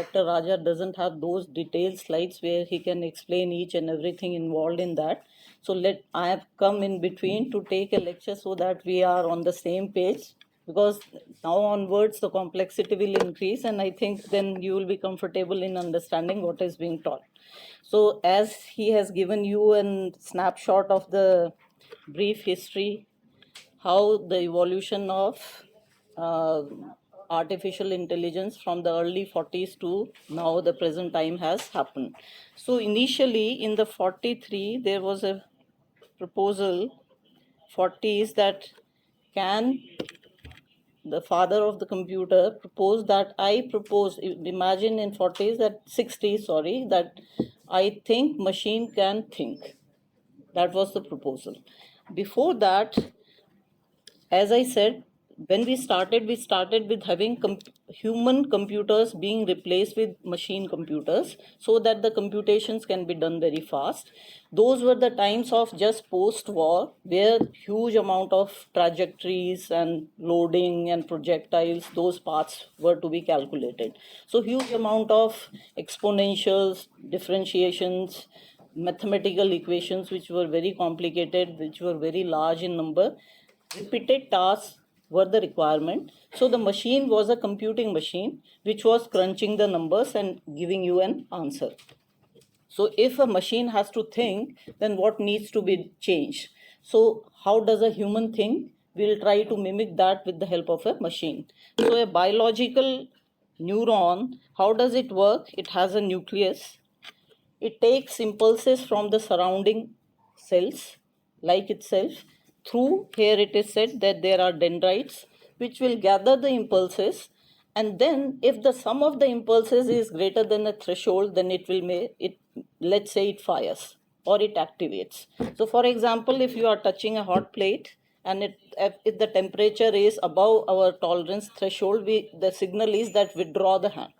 Dr. Raja doesn't have those detailed slides where he can explain each and everything involved in that. So I have come in between to take a lecture so that we are on the same page, because now onwards the complexity will increase, and I think then you will be comfortable in understanding what is being taught. So as he has given you a snapshot of the brief history, how the evolution of uh, artificial intelligence from the early 40s to now the present time has happened. So initially in the 43 there was a proposal 40s that can the father of the computer proposed that I propose, imagine in 40s that 60s, sorry, that I think machine can think. That was the proposal. Before that, as I said, when we started with having human computers being replaced with machine computers so that the computations can be done very fast. Those were the times of just post-war, where huge amount of trajectories and loading and projectiles, those paths were to be calculated. So huge amount of exponentials, differentiations, mathematical equations which were very complicated, which were very large in number. Repeated tasks were the requirement. So the machine was a computing machine which was crunching the numbers and giving you an answer. So if a machine has to think, then what needs to be changed? So how does a human think? We'll try to mimic that with the help of a machine. So a biological neuron, how does it work? It has a nucleus. It takes impulses from the surrounding cells, like itself. Through here, it is said that there are dendrites which will gather the impulses, and then if the sum of the impulses is greater than a threshold, then it will make it. Let's say it fires or it activates. So, for example, if you are touching a hot plate and if the temperature is above our tolerance threshold, the signal is that withdraw the hand.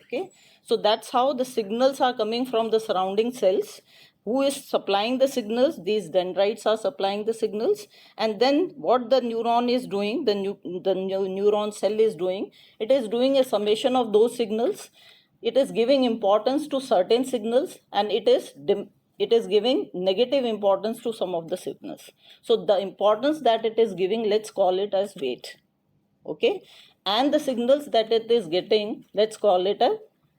Okay, so that's how the signals are coming from the surrounding cells. Who is supplying the signals? These dendrites are supplying the signals. And then what the neuron is doing, the neuron cell is doing, it is doing a summation of those signals. It is giving importance to certain signals, and it is giving negative importance to some of the signals. So the importance that it is giving, let's call it as weight. Okay, and the signals that it is getting, let's call it a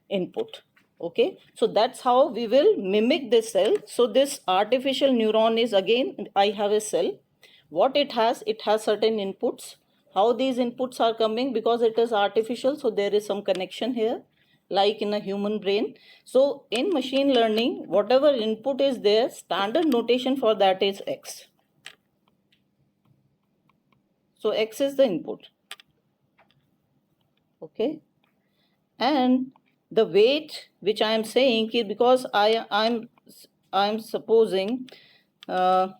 input. Okay, so that's how we will mimic this cell. So this artificial neuron is, again, I have a cell. What it has certain inputs. How these inputs are coming? Because it is artificial, so there is some connection here, like in a human brain. So in machine learning, whatever input is there, standard notation for that is x. So x is the input. Okay, and the weight which I am saying is because I'm supposing I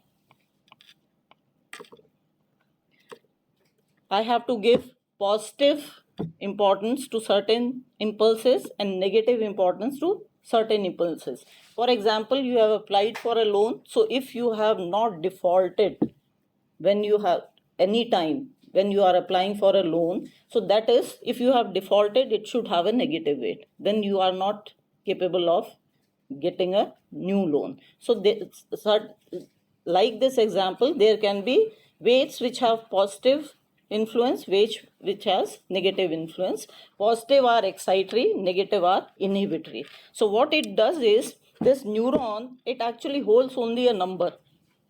have to give positive importance to certain impulses and negative importance to certain impulses. For example, you have applied for a loan. So if you have not defaulted when you have any time when you are applying for a loan, so that is, if you have defaulted, it should have a negative weight. Then you are not capable of getting a new loan. So like this example, there can be weights which have positive influence, which has negative influence. Positive are excitatory, negative are inhibitory. So what it does is, this neuron, it actually holds only a number.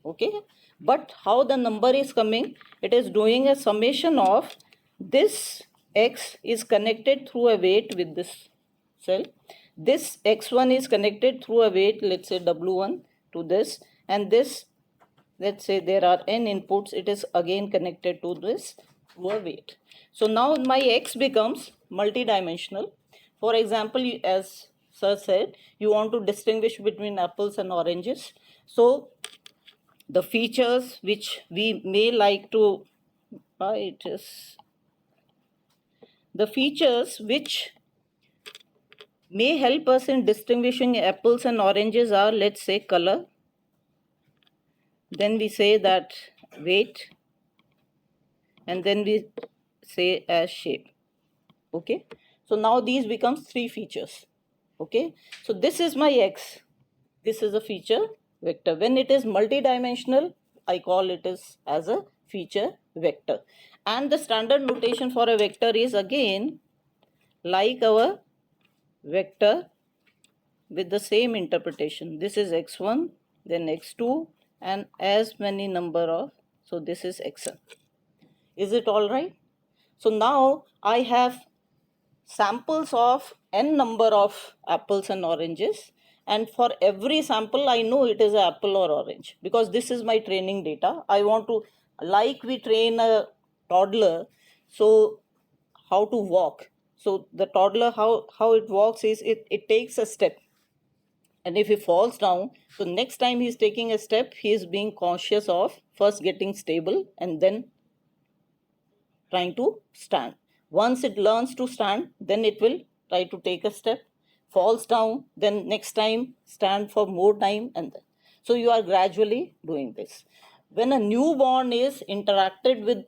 Okay, but how the number is coming? It is doing a summation of this x is connected through a weight with this cell. This x1 is connected through a weight, let's say w1, to this, and this, let's say there are n inputs, it is again connected to this through a weight. So now my x becomes multidimensional. For example, as sir said, you want to distinguish between apples and oranges. So the features which we may like to the features which may help us in distinguishing apples and oranges are, let's say, color, then we say that weight, and then we say as shape. Okay, So now these becomes 3 features. Okay, so this is my x. This is a feature vector. When it is multidimensional, I call it as a feature vector. And the standard notation for a vector is again like our vector with the same interpretation. This is x1, then x2, and as many number of, so this is xn. Is it all right? So now I have samples of n number of apples and oranges, and for every sample I know it is an apple or orange, because this is my training data. I want to, like we train a toddler, so how to walk. So the toddler, how it walks is it takes a step, and if he falls down, so next time he's taking a step, he is being conscious of first getting stable and then trying to stand. Once it learns to stand, then it will try to take a step, falls down, then next time stand for more time, and then. So you are gradually doing this. When a newborn is interacted with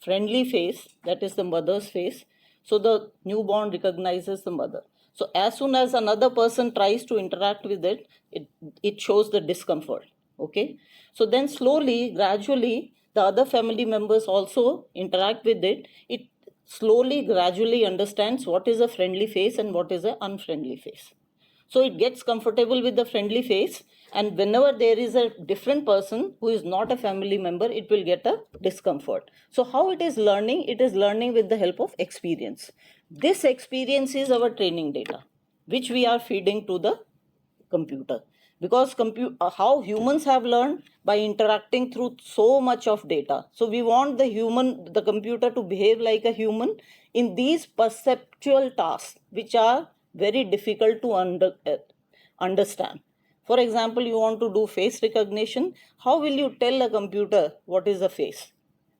friendly face, that is the mother's face, so the newborn recognizes the mother. So as soon as another person tries to interact with it, it shows the discomfort. Okay. So then slowly, gradually, the other family members also interact with it. It slowly, gradually understands what is a friendly face and what is an unfriendly face. So it gets comfortable with the friendly face, and whenever there is a different person who is not a family member, it will get a discomfort. So how it is learning? It is learning with the help of experience. This experience is our training data, which we are feeding to the computer. Because how humans have learned? By interacting through so much of data. So we want the computer to behave like a human in these perceptual tasks, which are very difficult to understand. For example, you want to do face recognition. How will you tell a computer what is a face?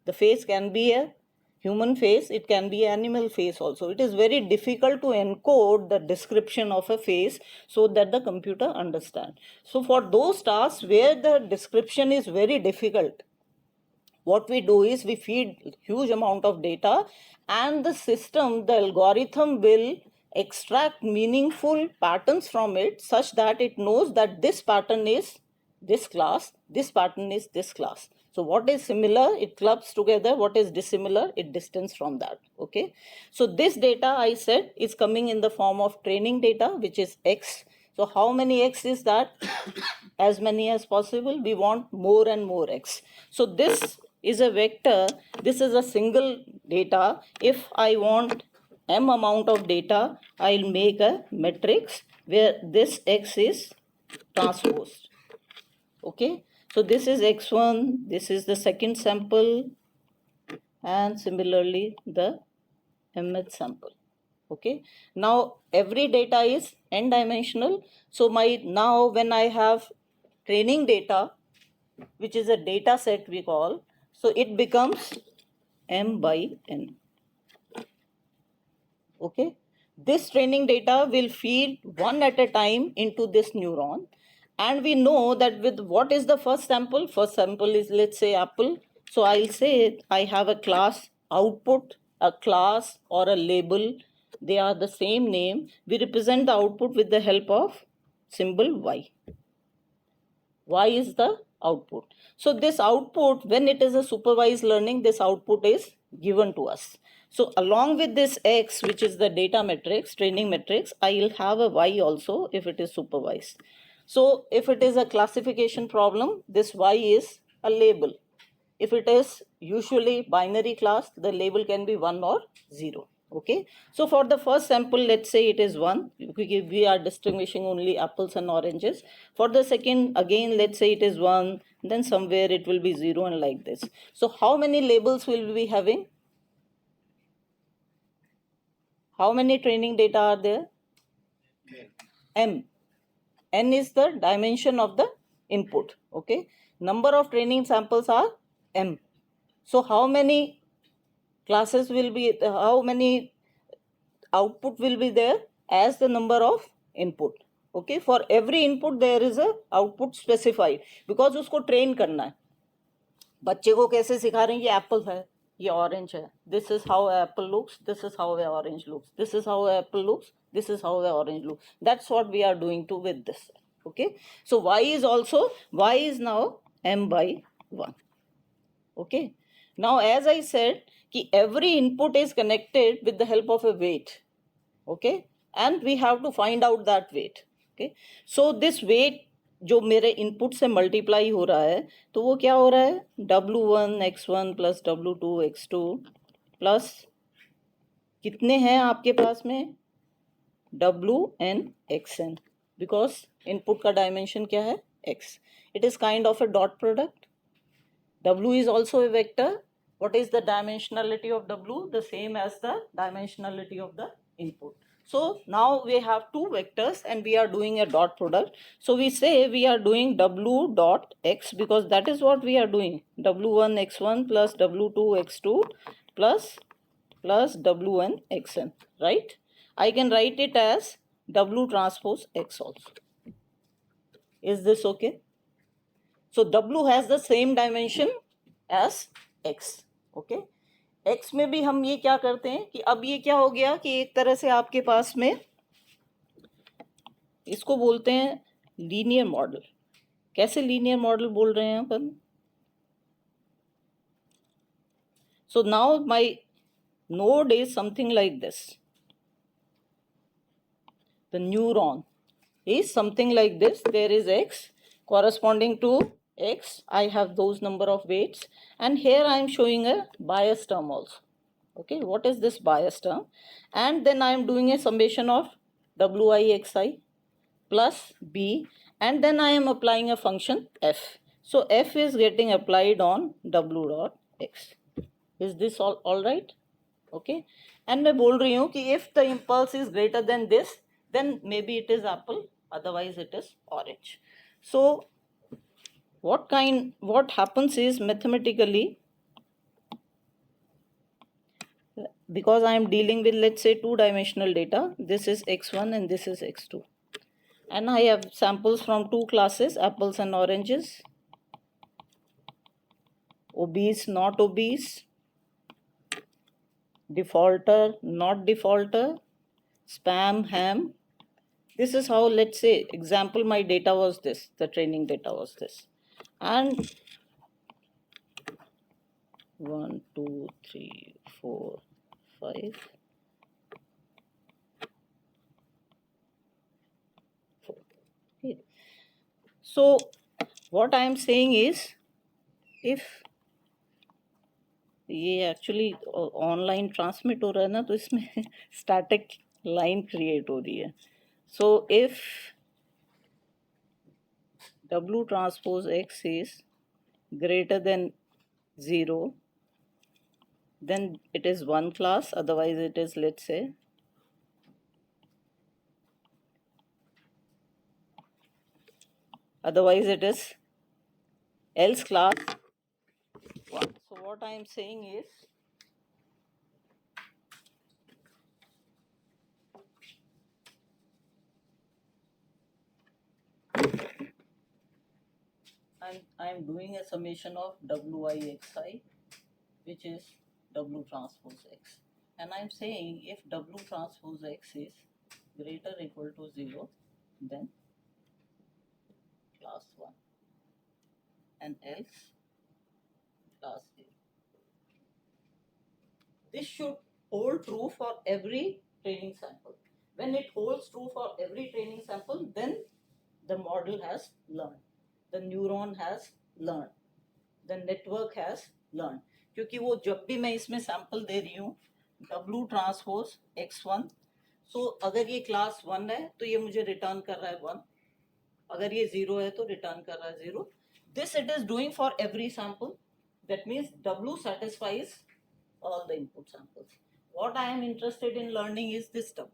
The face can be a human face, it can be animal face also. It is very difficult to encode the description of a face so that the computer understands. So for those tasks where the description is very difficult, what we do is we feed huge amount of data, and the system, the algorithm will extract meaningful patterns from it, such that it knows that this pattern is this class, this pattern is this class. So what is similar, it clubs together. What is dissimilar, it distance from that. Okay. So this data, I said, is coming in the form of training data, which is x. So how many x is that? As many as possible. We want more and more x. So this is a vector. This is a single data. If I want m amount of data, I'll make a matrix where this x is transposed. Okay. So this is x1, this is the second sample, and similarly the mth sample. Okay. Now every data is n dimensional. So now when I have training data, which is a data set we call, so it becomes m by n. Okay. This training data will feed one at a time into this neuron. And we know that with what is the first sample? First sample is, let's say, apple. So I'll say I have a class output, a class or a label. They are the same name. We represent the output with the help of symbol y. Y is the output. So this output, when it is a supervised learning, this output is given to us. So along with this x, which is the data matrix, training matrix, I will have a y also if it is supervised. So if it is a classification problem, this y is a label. If it is usually binary class, the label can be 1 or 0. Okay. So for the first sample, let's say it is 1. We are distinguishing only apples and oranges. For the second, again, let's say it is 1. Then somewhere it will be 0 and like this. So how many labels will we be having? How many training data are there? M. N is the dimension of the input. Okay. Number of training samples are M. So how many classes will be, how many output will be there as the number of input. Okay. For every input there is a output specified, because उसको train करना है. बच्चे को कैसे सिखा रहे हैं? ये एप्पल है, ये ऑरेंज है, this is how Apple looks, this is how orange looks, this is how Apple looks, this is how the orange looks. That's what we are doing to with this. Okay, so y is also, y is now m by 1. Okay, now as I said ki every input is connected with the help of a weight. Okay, and we have to find out that weight. Okay, so this weight जो मेरे input से multiply हो रहा है, तो वो क्या हो रहा है, w1 x1 plus w2 x2 plus कितने हैं आपके पास में, w n x n, because input का डायमेंशन क्या है, x. It is kind of a dot product. w is also a vector. What is the dimensionality of w? The same as the dimensionality of the input. So now we have two vectors and we are doing a dot product. So we say we are doing w dot x because that is what we are doing. w1 x1 plus w2 x2 plus w1 xn, right? I can write it as w transpose x also. Is this okay? So w has the same dimension as x. Okay, x में भी हम ये क्या करते हैं कि अब ये क्या हो गया कि एक तरह से आपके पास में इसको बोलते हैं लीनियर मॉडल. कैसे लीनियर मॉडल बोल रहे हैं अपन? So now my node is something like this. The neuron is something like this. There is x corresponding to x. I have those number of weights, and here I am showing a bias term also. Okay, what is this bias term? And then I am doing a summation of wi xi plus b, and then I am applying a function f. So f is getting applied on w dot x. Is this all right? Okay, and मैं बोल रही हूँ कि if the impulse is greater than this, then maybe it is apple, otherwise it is orange. So what happens is mathematically, because I am dealing with, let's say, two-dimensional data, this is x1 and this is x2, and I have samples from two classes, apples and oranges, obese, not obese, defaulter, not defaulter, spam, ham. This is how, let's say, example, my data was this, the training data was this, and 1 2 3 4 5 4. Okay. So what I am saying is, if ये actually online transmit हो रहा है ना, तो इसमें static line create हो रही है. So if W transpose X is greater than 0, then it is one class, otherwise it is, let's say, otherwise it is else class 1. So what I am saying is, I am doing a summation of wi xi, which is W transpose X, and I am saying if W transpose X is greater or equal to 0, then class 1, and else class 0. This should hold true for every training sample. When it holds true for every training sample, then the model has learned, the neuron has learned, the network has learned. क्योंकि वो जब भी मैं इसमें sample दे रही हूँ W transpose x1, सो अगर ये क्लास 1 है तो ये मुझे रिटर्न कर रहा है 1, अगर ये 0 है तो रिटर्न कर रहा है 0. This it is doing for every sample. That means W satisfies all the input samples. What I am interested in learning is this term,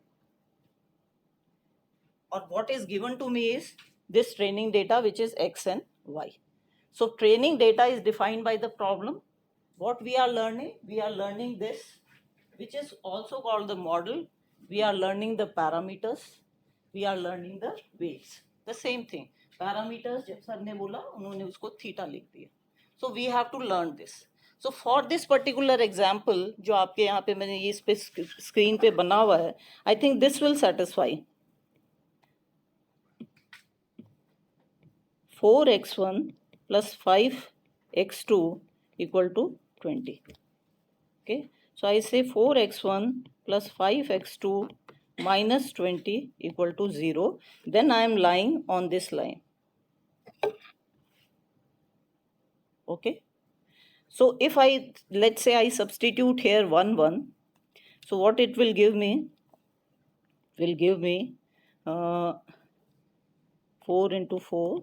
or what is given to me is this training data, which is x and y. So training data is defined by the problem. What we are learning this, which is also called the model. We are learning the parameters, we are learning the weights. The same thing, parameters जब sir ने बोला उन्होंने उसको theta लिख दिया. So we have to learn this. So for this particular example, जो आपके यहाँ पे मैंने ये इस पे स्क्रीन पे बना हुआ है, I think this will satisfy. 4x1 plus 5x2 equal to 20. Okay, so I say 4x1 plus 5x2 minus 20 equal to 0. Then I am lying on this line. Okay, so if I, let's say I substitute here 1 1, so what it will give me, 4 into 4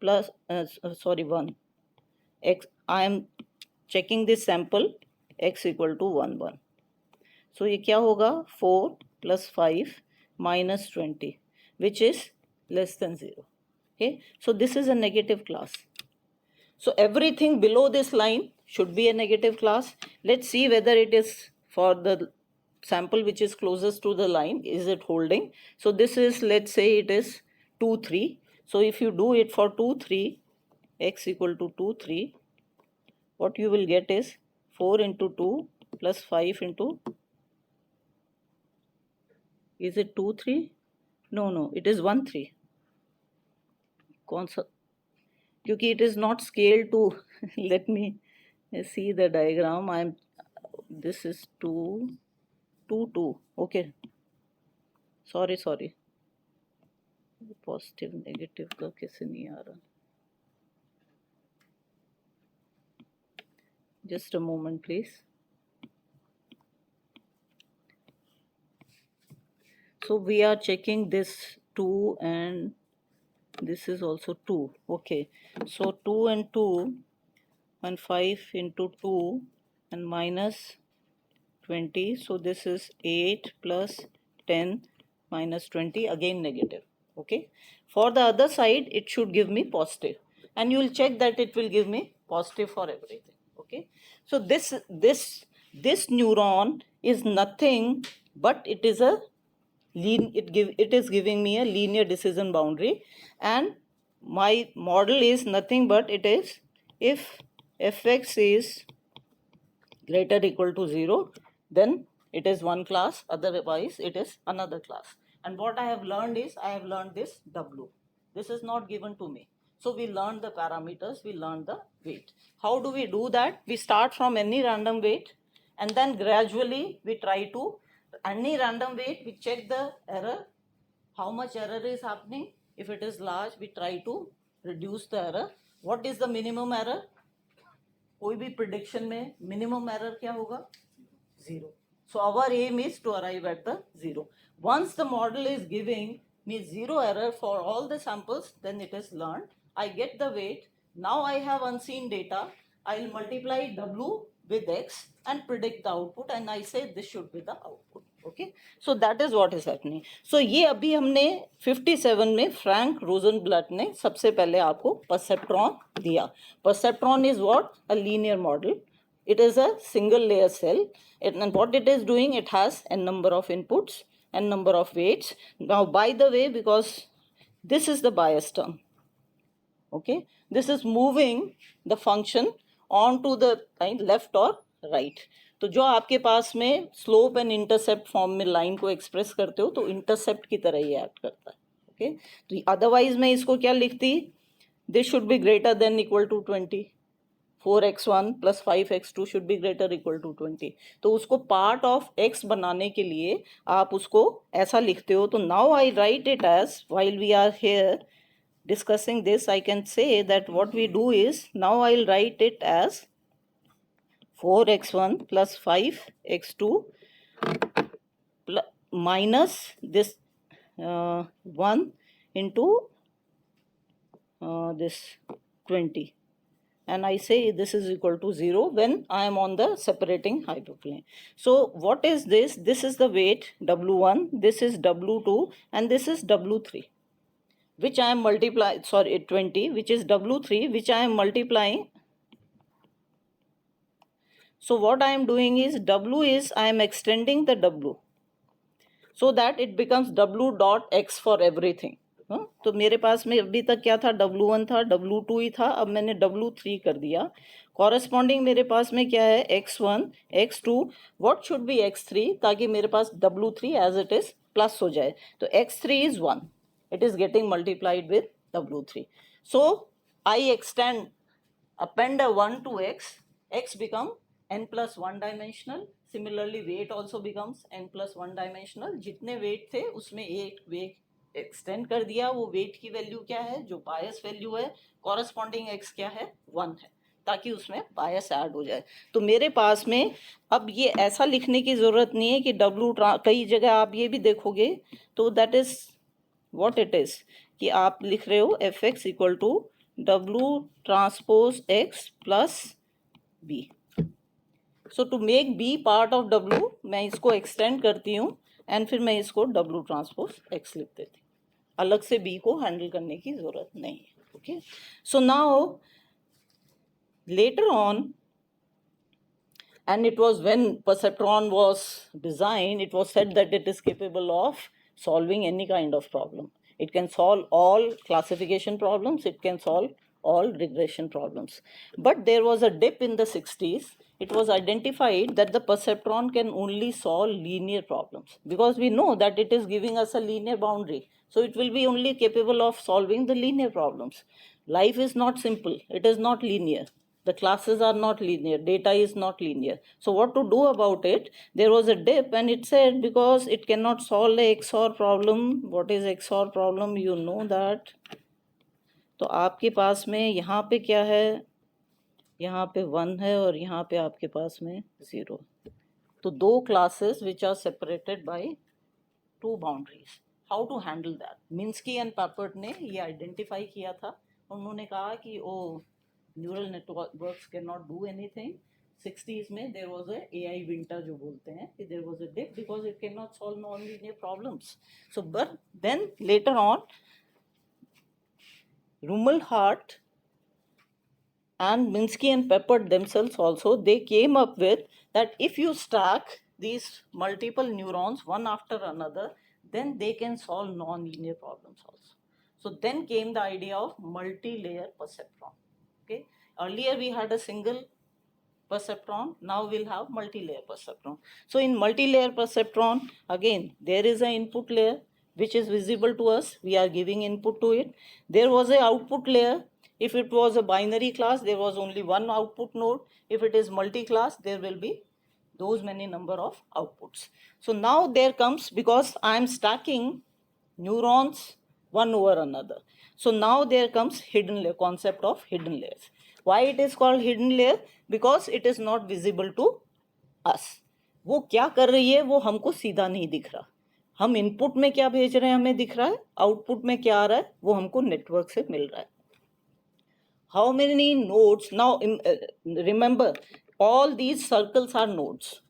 plus 1 x. I am checking this sample, x equal to 1 1. So ये क्या होगा, 4 plus 5 minus 20, which is less than 0. Okay, so this is a negative class. So everything below this line should be a negative class. Let's see whether it is for the sample which is closest to the line, is it holding? So this is, let's say it is 2 3. So if you do it for 2 3, x equal to 2 3, what you will get is 4 into 2 plus 5 into, is it 2 3? No, it is 1 3. कौन सा, क्योंकि it is not scaled to let me see the diagram. This is 2 2 2. Okay, sorry, positive negative का कैसे नहीं आ रहा, just a moment please. So we are checking this 2 and this is also 2. Okay, so 2 and 2 and 5 into 2 and minus 20. So this is 8 plus 10 minus 20, again negative. Okay, for the other side it should give me positive, and you will check that it will give me positive for everything. Okay, so this neuron is nothing but it is a it is giving me a linear decision boundary, and my model is nothing but it is if fx is greater equal to 0, then it is one class, otherwise it is another class. And what I have learned is, I have learned this w. This is not given to me. So we learned the parameters, we learned the weight. How do we do that? We start from any random weight, and then gradually we try to, any random weight, we check the error, how much error is happening. If it is large, we try to reduce the error. What is the minimum error? कोई भी prediction में minimum error क्या होगा? 0. So our aim is to arrive at the 0. Once the model is giving me 0 error for all the samples, then it is learned. I get the weight. Now I have unseen data. I'll multiply W with X and predict the output, and I say this should be the output. Okay, so that is what is happening. So ये अभी हमने 57 में Frank रोजनब्लट ने सबसे पहले आपको perceptron दिया. Perceptron is what? A linear model. It is a single layer cell, and what it is doing, it has a number of inputs and number of weights. Now, by the way, because this is the bias term, okay, this is moving the function onto the line left or right. तो जो आपके पास में slope and intercept form में line को express करते हो, तो इंटरसेप्ट की तरह ही एक्ट करता है. ओके, तो अदरवाइज मैं इसको क्या लिखती, this should be greater than equal to 20. 4x1 plus 5x2 should be greater equal to 20. तो उसको पार्ट ऑफ x बनाने के लिए आप उसको ऐसा लिखते हो. तो now I write it as, while we are here discussing this, I can say that what we do is, now I'll write it as 4x1 plus 5x2 minus this 1 into this 20, and I say this is equal to 0 when I am on the separating hyperplane. So what is this? This is the weight W1, this is W2, and this is W3, which I am multiplying, 20, which is W3, which I am multiplying. So what I am doing is, W is, I am extending the W so that it becomes W dot X for everything. हाँ, तो मेरे पास में अभी तक क्या था, W1 था, W2 ही था, अब मैंने W3 कर दिया। कॉरेस्पॉन्डिंग मेरे पास में क्या है, X1, X2, what should be X3, ताकि मेरे पास W3 as it is plus हो जाए। तो X3 इज 1, it is getting multiplied with W3. So I append a 1 to x become n plus 1 dimensional. Similarly weight also becomes n plus 1 dimensional. जितने weight थे उसमें एक weight एक्सटेंड कर दिया, वो वेट की वैल्यू क्या है, जो बायस वैल्यू है, कॉरेस्पॉन्डिंग एक्स क्या है, 1 है, ताकि उसमें बायस ऐड हो जाए। तो मेरे पास में अब ये ऐसा लिखने की जरूरत नहीं है कि डब्लू, कई जगह आप ये भी देखोगे तो that is what it is, कि आप लिख रहे हो F X equal to W transpose X plus B. So to make B part of W मैं इसको एक्सटेंड करती हूँ एंड फिर मैं इसको डब्लू ट्रांसपोज एक्स लिख देती हूँ, अलग से बी को हैंडल करने की जरूरत नहीं है। Okay, so now later on, and it was when perceptron was designed, it was said that it is capable of solving any kind of problem. It can solve all classification problems, it can solve all regression problems. But there was a dip in the 60s. It was identified that the perceptron can only solve linear problems, because we know that it is giving us a linear boundary, so it will be only capable of solving the linear problems. Life is not simple, it is not linear, the classes are not linear, data is not linear. So what to do about it? There was a dip and it said because it cannot solve the XOR problem. What is XOR problem? You know that. तो आपके पास में यहाँ पे क्या है, यहाँ पे 1 है और यहाँ पे आपके पास में 0। तो दो classes which are separated by 2 boundaries. How to handle that? Minsky and Papert ने ये आइडेंटिफाई किया था। उन्होंने कहा कि oh neural networks can not do anything. 60s में there was a AI winter जो बोलते हैं कि there was a dip because it can not solve non linear problems. So but then later on Rumelhart and Minsky and Peppert themselves also, they came up with that if you stack these multiple neurons one after another, then they can solve non-linear problems also. So then came the idea of multi-layer perceptron. Okay, earlier we had a single perceptron, now we'll have multi-layer perceptron. So in multi-layer perceptron, again there is an input layer which is visible to us, we are giving input to it. There was a output layer. If it was a binary class, there was only one output node. If it is multi-class, there will be those many number of outputs. So now there comes, because I am stacking neurons one over another, so now there comes hidden layer, concept of hidden layers. Why it is called hidden layer? Because it is not visible to us. वो क्या कर रही है वो हमको सीधा नहीं दिख रहा, हम इनपुट में क्या भेज रहे हैं हमें दिख रहा है, आउटपुट में क्या आ रहा है वो हमको नेटवर्क से मिल रहा है। How many nodes? Now remember, all these circles are nodes.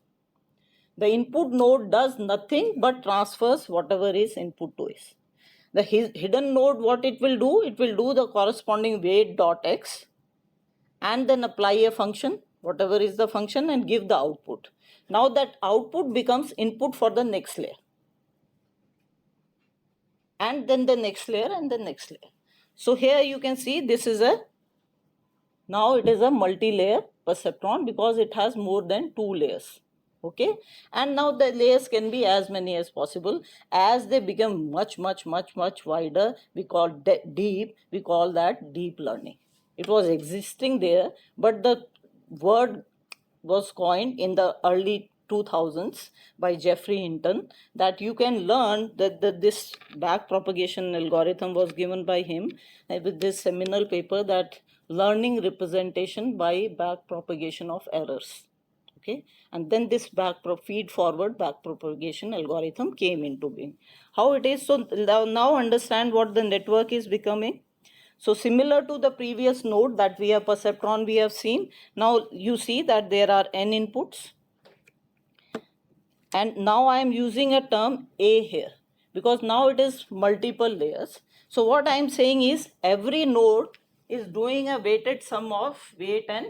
The input node does nothing but transfers whatever is input to it. The hidden node, what it will do the corresponding weight dot x and then apply a function, whatever is the function, and give the output. Now that output becomes input for the next layer, and then the next layer and the next layer. So here you can see this is a, now it is a multi-layer perceptron because it has more than 2 layers. Okay, and now the layers can be as many as possible. As they become much wider, we call deep, we call that deep learning. It was existing there, but the word was coined in the early 2000s by Jeffrey Hinton, that you can learn that this back propagation algorithm was given by him with this seminal paper, that learning representation by back propagation of errors. Okay, and then this feed forward back propagation algorithm came into being. How it is? So now understand what the network is becoming. So similar to the previous node that we have perceptron we have seen, now you see that there are n inputs, and now I am using a term A here because now it is multiple layers. So what I am saying is every node is doing a weighted sum of weight and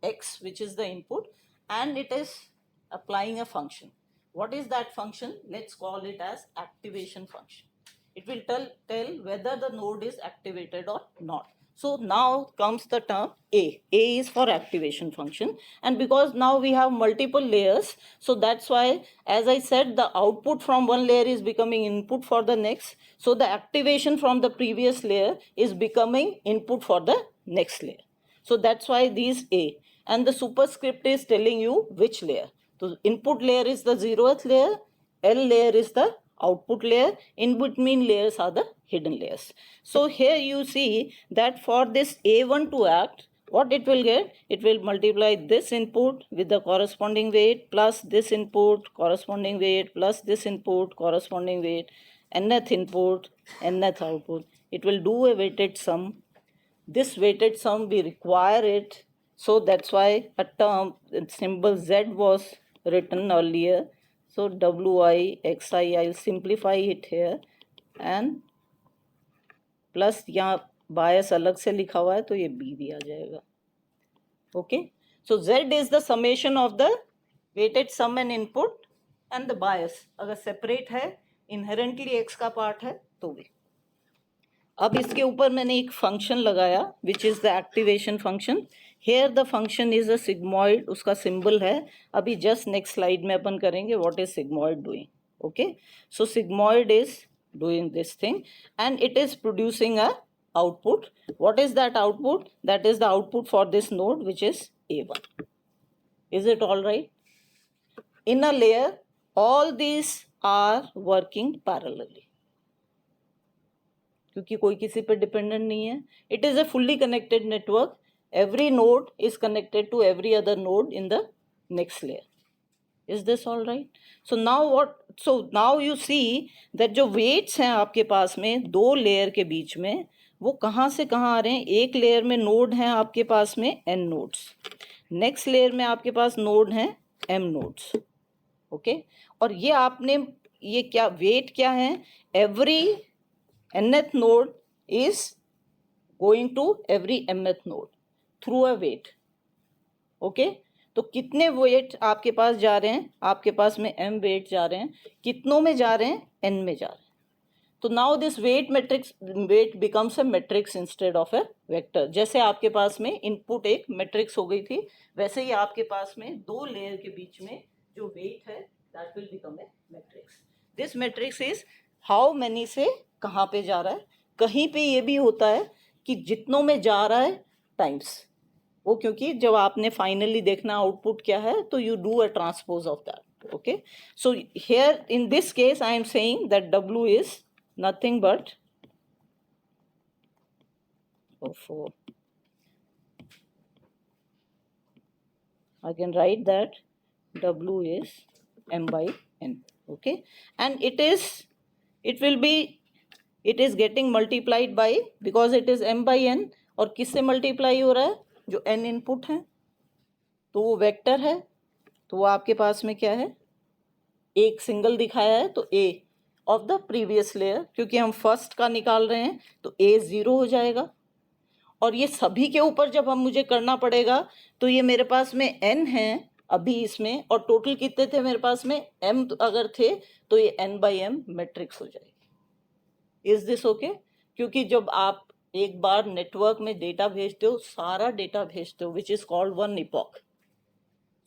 x, which is the input, and it is applying a function. What is that function? Let's call it as activation function. It will tell whether the node is activated or not. So now comes the term A. A is for activation function, and because now we have multiple layers, so that's why, as I said, the output from one layer is becoming input for the next. So the activation from the previous layer is becoming input for the next layer. So that's why these A, and the superscript is telling you which layer. So input layer is the 0th layer, L layer is the output layer, in between layers are the hidden layers. So here you see that for this A1 to act, what it will get? It will multiply this input with the corresponding weight plus this input corresponding weight plus this input corresponding weight, nth input, nth output. It will do a weighted sum. This weighted sum, we require it, so that's why a term symbol Z was written earlier. So Wi, Xi, I'll simplify it here, and plus यहाँ बायस अलग से लिखा हुआ है तो ये B भी आ जाएगा. Okay, so Z is the summation of the weighted sum and input, and the bias अगर सेपरेट है, इनहेरेंटली X का पार्ट है तो भी. अब इसके ऊपर मैंने एक फंक्शन लगाया which is the activation function. Here the function is a sigmoid, उसका सिंबल है. अभी जस्ट नेक्स्ट स्लाइड में अपन करेंगे what is sigmoid doing. Okay, so sigmoid is doing this thing and it is producing a output. What is that output? That is the output for this node which is A1. Is it all right? In a layer, all these are working parallelly क्योंकि कोई किसी पे dependent नहीं है. It is a fully connected network. Every node is connected to every other node in the next layer. Is this all right? So now what? So now you see that जो weights हैं आपके पास में दो layer के बीच में, वो कहाँ से कहाँ आ रहे हैं. एक लेयर में नोड हैं आपके पास में n नोड्स, नेक्स्ट लेयर में आपके पास नोड हैं m नोड्स. ओके, और ये आपने ये क्या वेट क्या है? Every nth node is going to every mth node through a weight. Okay, तो कितने वेट आपके पास जा रहे हैं? आपके पास में m वेट जा रहे हैं. कितनों में जा रहे हैं? n में जा रहे हैं. तो now this weight matrix, weight becomes a matrix instead of a vector. जैसे आपके पास में इनपुट एक मैट्रिक्स हो गई थी, वैसे ही आपके पास में दो लेयर के बीच में जो वेट है that will become a matrix. This matrix is how many से कहाँ पे जा रहा है. कहीं पे ये भी होता है कि जितनों में जा रहा है टाइम्स वो, क्योंकि जब आपने फाइनली देखना आउटपुट क्या है तो you do a transpose of that. Okay, so here in this case I am saying that W is nothing but I can write that W is m by n. Okay, and it is getting multiplied by, because it is m by n. और किससे multiply हो रहा है? जो n input है, तो वो vector है, तो वो आपके पास में क्या है? एक सिंगल दिखाया है तो A of the previous layer, क्योंकि हम फर्स्ट का निकाल रहे हैं तो A 0 हो जाएगा. और ये सभी के ऊपर जब हम मुझे करना पड़ेगा तो ये मेरे पास में n है अभी इसमें, और टोटल कितने थे मेरे पास में? m अगर थे तो ये n by m मैट्रिक्स हो जाएगी. Is this okay? क्योंकि जब आप एक बार नेटवर्क में डेटा भेजते हो, सारा डेटा भेजते हो which is called one epoch.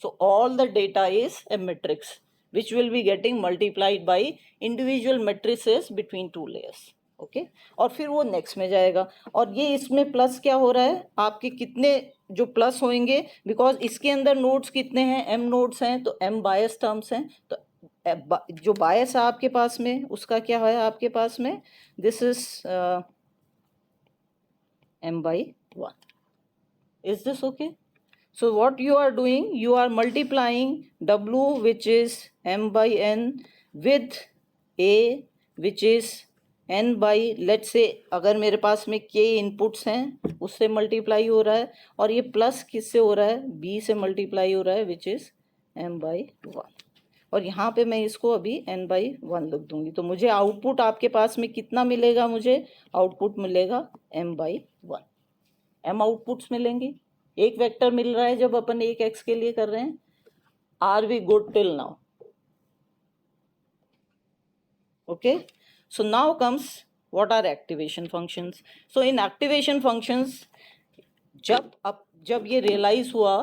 So all the data is a matrix which will be getting multiplied by individual matrices between two layers. Okay, और फिर वो नेक्स्ट में जाएगा. और ये इसमें प्लस क्या हो रहा है? आपके कितने जो प्लस होंगे, बिकॉज इसके अंदर नोड्स कितने हैं? m नोड्स हैं, तो m बायस टर्म्स हैं. तो जो बायस है आपके पास में उसका क्या है आपके पास में? This is m by 1. Is this okay? So what you are doing, you are multiplying W which is m by n with A which is n by, let's say अगर मेरे पास में k इनपुट्स हैं उससे multiply हो रहा है, और ये प्लस किससे हो रहा है? B से मल्टीप्लाई हो रहा है which is m by 1. और यहाँ पे मैं इसको अभी n by 1 लिख दूंगी. तो मुझे आउटपुट आपके पास में कितना मिलेगा? मुझे आउटपुट मिलेगा m by 1. m आउटपुट्स मिलेंगे. एक वेक्टर मिल रहा है जब अपन एक x के लिए कर रहे हैं. Are we good till now? Okay, So now comes what are activation functions. So in activation functions, जब ये realize हुआ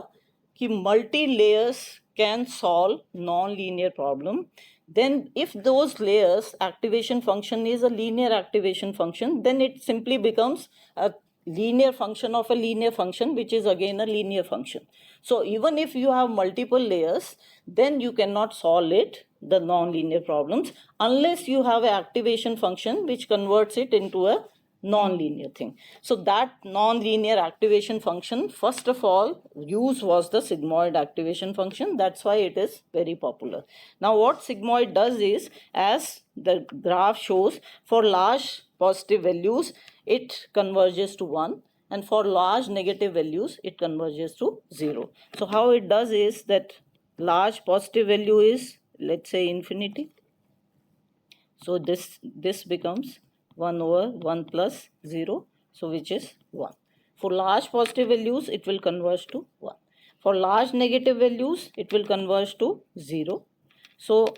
कि multi layers can solve non-linear problem, then if those layers activation function is a linear activation function, then it simply becomes a linear function of a linear function, which is again a linear function. So even if you have multiple layers, then you cannot solve it, the non-linear problems, unless you have an activation function which converts it into a non-linear thing. So that non-linear activation function, first of all, use was the sigmoid activation function. That's why it is very popular. Now what sigmoid does is, as the graph shows, for large positive values, it converges to 1. And for large negative values, it converges to 0. So how it does is that large positive value is, let's say, infinity. So this becomes 1 over 1 plus 0, so which is 1. For large positive values, it will converge to 1. For large negative values, it will converge to 0. So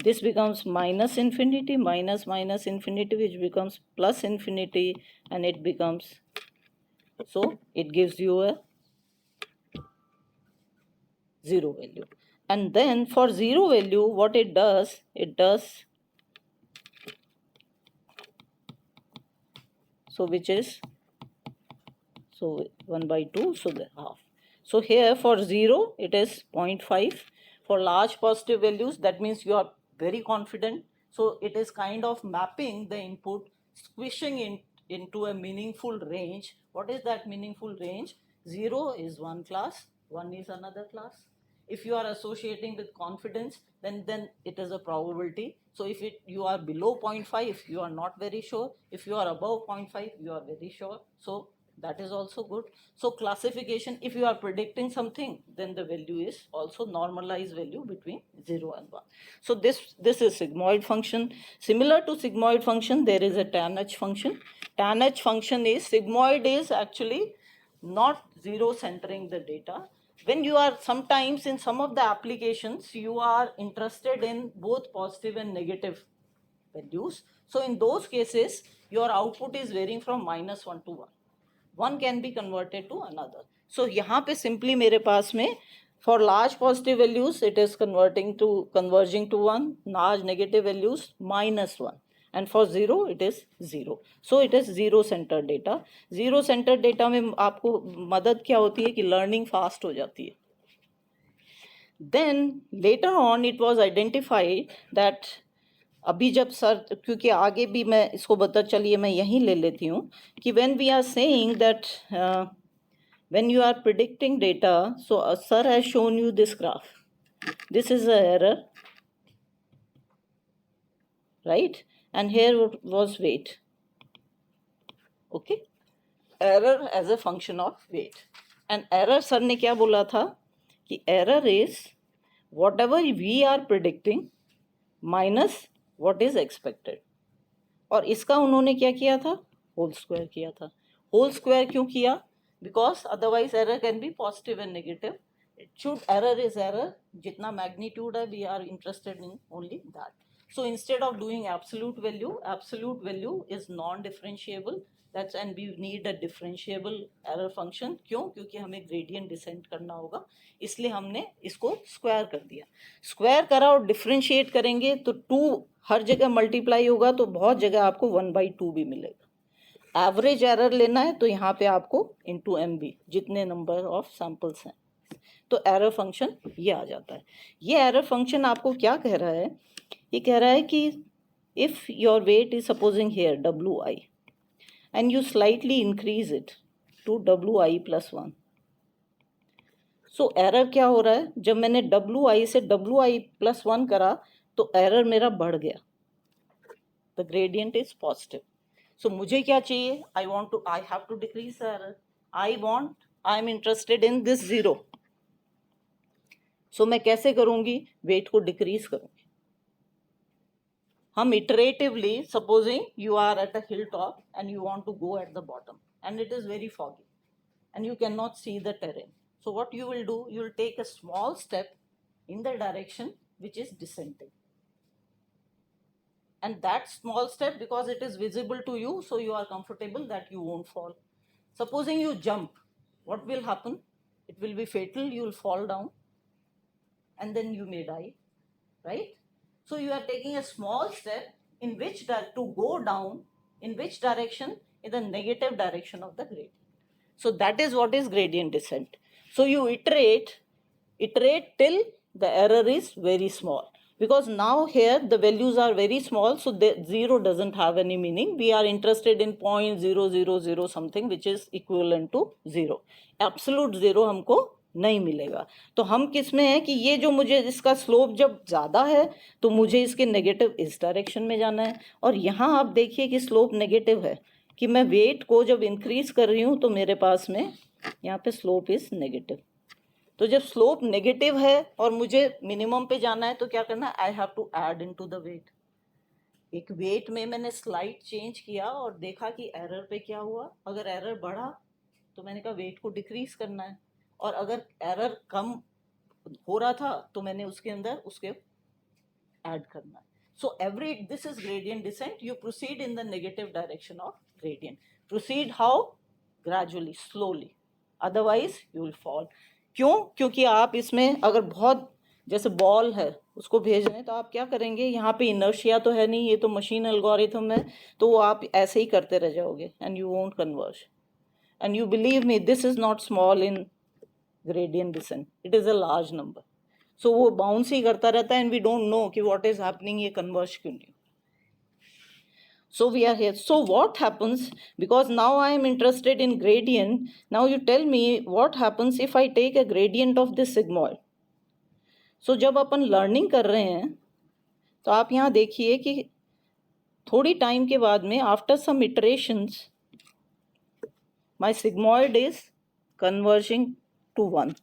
this becomes minus infinity, minus minus infinity, which becomes plus infinity, and it becomes, so it gives you a 0 value. And then for 0 value, what it does, so which is, so 1 by 2, so the half. So here for 0, it is 0.5. For large positive values, that means you are very confident. So it is kind of mapping the input, squishing it into a meaningful range. What is that meaningful range? 0 is one class, 1 is another class. If you are associating with confidence, then it is a probability. So if you are below 0.5, you are not very sure. If you are above 0.5, you are very sure. So that is also good. So classification, if you are predicting something, then the value is also normalized value between 0 and 1. So this is sigmoid function. Similar to sigmoid function, there is a tan h function. Tan h function is, sigmoid is actually not zero centering the data. When you are, sometimes in some of the applications, you are interested in both positive and negative values. So in those cases, your output is varying from -1 to 1. One can be converted to another. So यहाँ पे simply मेरे पास में, for large positive values, it is converging to 1, large negative values -1. And for 0, it is 0. So it is zero centered data. Zero centered data में आपको मदद क्या होती है कि learning fast हो जाती है. Then later on it was identified that, अभी जब सर, क्योंकि आगे भी मैं इसको बता, चलिए मैं यहीं ले लेती हूँ कि when we are saying that when you are predicting data, so sir has shown you this graph. This is an error, right? And here was weight. Okay, error as a function of weight. And error, sir ने क्या बोला था कि error is whatever we are predicting minus what is expected. और इसका उन्होंने क्या किया था, होल स्क्वायर किया था. होल स्क्वायर क्यों किया? Because otherwise error can be positive and negative. It should, error is error, जितना मैग्नीट्यूड है, we are interested in only that. So instead of doing absolute value is non-differentiable. That's, and we need a differentiable error function. क्यों? क्योंकि हमें gradient descent करना होगा, इसलिए हमने इसको स्क्वायर कर दिया. स्क्वायर करा और डिफ्रेंशिएट करेंगे तो 2 हर जगह मल्टीप्लाई होगा, तो बहुत जगह आपको 1/2 भी मिलेगा. एवरेज एरर लेना है तो यहाँ पे आपको इंटू MB, जितने नंबर ऑफ सैंपल्स हैं, तो एरर फंक्शन ये आ जाता है. ये एरर फंक्शन आपको क्या कह रहा है? ये कह रहा है कि if your weight is supposing here WI and you slightly increase it to WI + 1. So error क्या हो रहा है? जब मैंने WI से WI + 1 करा तो एरर मेरा बढ़ गया. The gradient is positive. So मुझे क्या चाहिए? I have to decrease the error. I am interested in this 0. So मैं कैसे करूंगी? वेट को डिक्रीज करूंगी. हम iteratively, supposing you are at a hilltop and you want to go at the bottom and it is very foggy and you cannot see the terrain. So what you will do, you will take a small step in the direction which is descending. and that small step, because it is visible to you, so you are comfortable that you won't fall. Supposing you jump, what will happen? It will be fatal. You will fall down and then you may die, right? So you are taking a small step in which to go down, in which direction? In the negative direction of the gradient. So that is what is gradient descent. So you iterate till the error is very small, because now here the values are very small, so the zero doesn't have any meaning. We are interested in 0.000 something which is equivalent to zero. Absolute zero हमको नहीं मिलेगा. तो हम किस में है कि ये जो मुझे इसका स्लोप जब ज़्यादा है तो मुझे इसके नेगेटिव इस डायरेक्शन में जाना है, और यहाँ आप देखिए कि स्लोप नेगेटिव है, कि मैं वेट को जब इंक्रीज कर रही हूँ तो मेरे पास में यहाँ पे स्लोप इज नेगेटिव. तो जब स्लोप नेगेटिव है और मुझे मिनिमम पे जाना है तो क्या करना है? I have to add into the weight. एक वेट में मैंने स्लाइड चेंज किया और देखा कि एरर पे क्या हुआ. अगर एरर बढ़ा तो मैंने कहा वेट को डिक्रीज करना है, और अगर एरर कम हो रहा था तो मैंने उसके अंदर उसके ऐड करना है. So this is gradient descent. You proceed in the negative direction of gradient. Proceed how? Gradually, slowly. Otherwise you will fall. क्यों? क्योंकि आप इसमें अगर बहुत जैसे बॉल है उसको भेज रहे हैं तो आप क्या करेंगे? यहाँ पे इनर्शिया तो है नहीं, ये तो मशीन एल्गोरिथम है, तो आप ऐसे ही करते रह जाओगे and you won't converge. And you believe me, this is not small in gradient descent. It is a large number. So वो बाउंस ही करता रहता है, and we don't know कि what is happening, ये converge क्यों नहीं. So we are here. So what happens? Because now I am interested in gradient. Now you tell me what happens if I take a gradient of this sigmoid. So जब अपन learning कर रहे हैं तो आप यहाँ देखिए कि थोड़ी टाइम के बाद में after some iterations my sigmoid is converging to 1.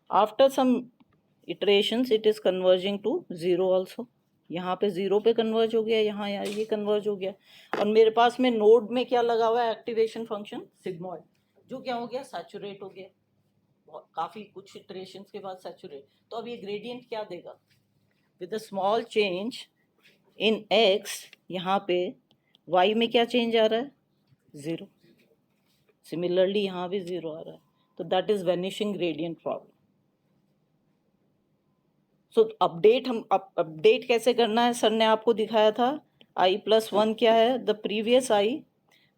After some iterations it is converging to 0 also. यहाँ पे 0 पे कन्वर्ज हो गया, यहाँ ये कन्वर्ज हो गया, और मेरे पास में नोड में क्या लगा हुआ है? एक्टिवेशन फंक्शन सिग्मॉइड, जो क्या हो गया? सैचुरेट हो गया काफ़ी कुछ इटरेशंस के बाद सैचुरेट. तो अब ये ग्रेडियंट क्या देगा? With a small change in x, यहाँ पे वाई में क्या चेंज आ रहा है? 0. सिमिलरली यहाँ भी 0 आ रहा है. तो that is vanishing gradient problem. So update हम अपडेट कैसे करना है? सर ने आपको दिखाया था. i+1 क्या है? The previous i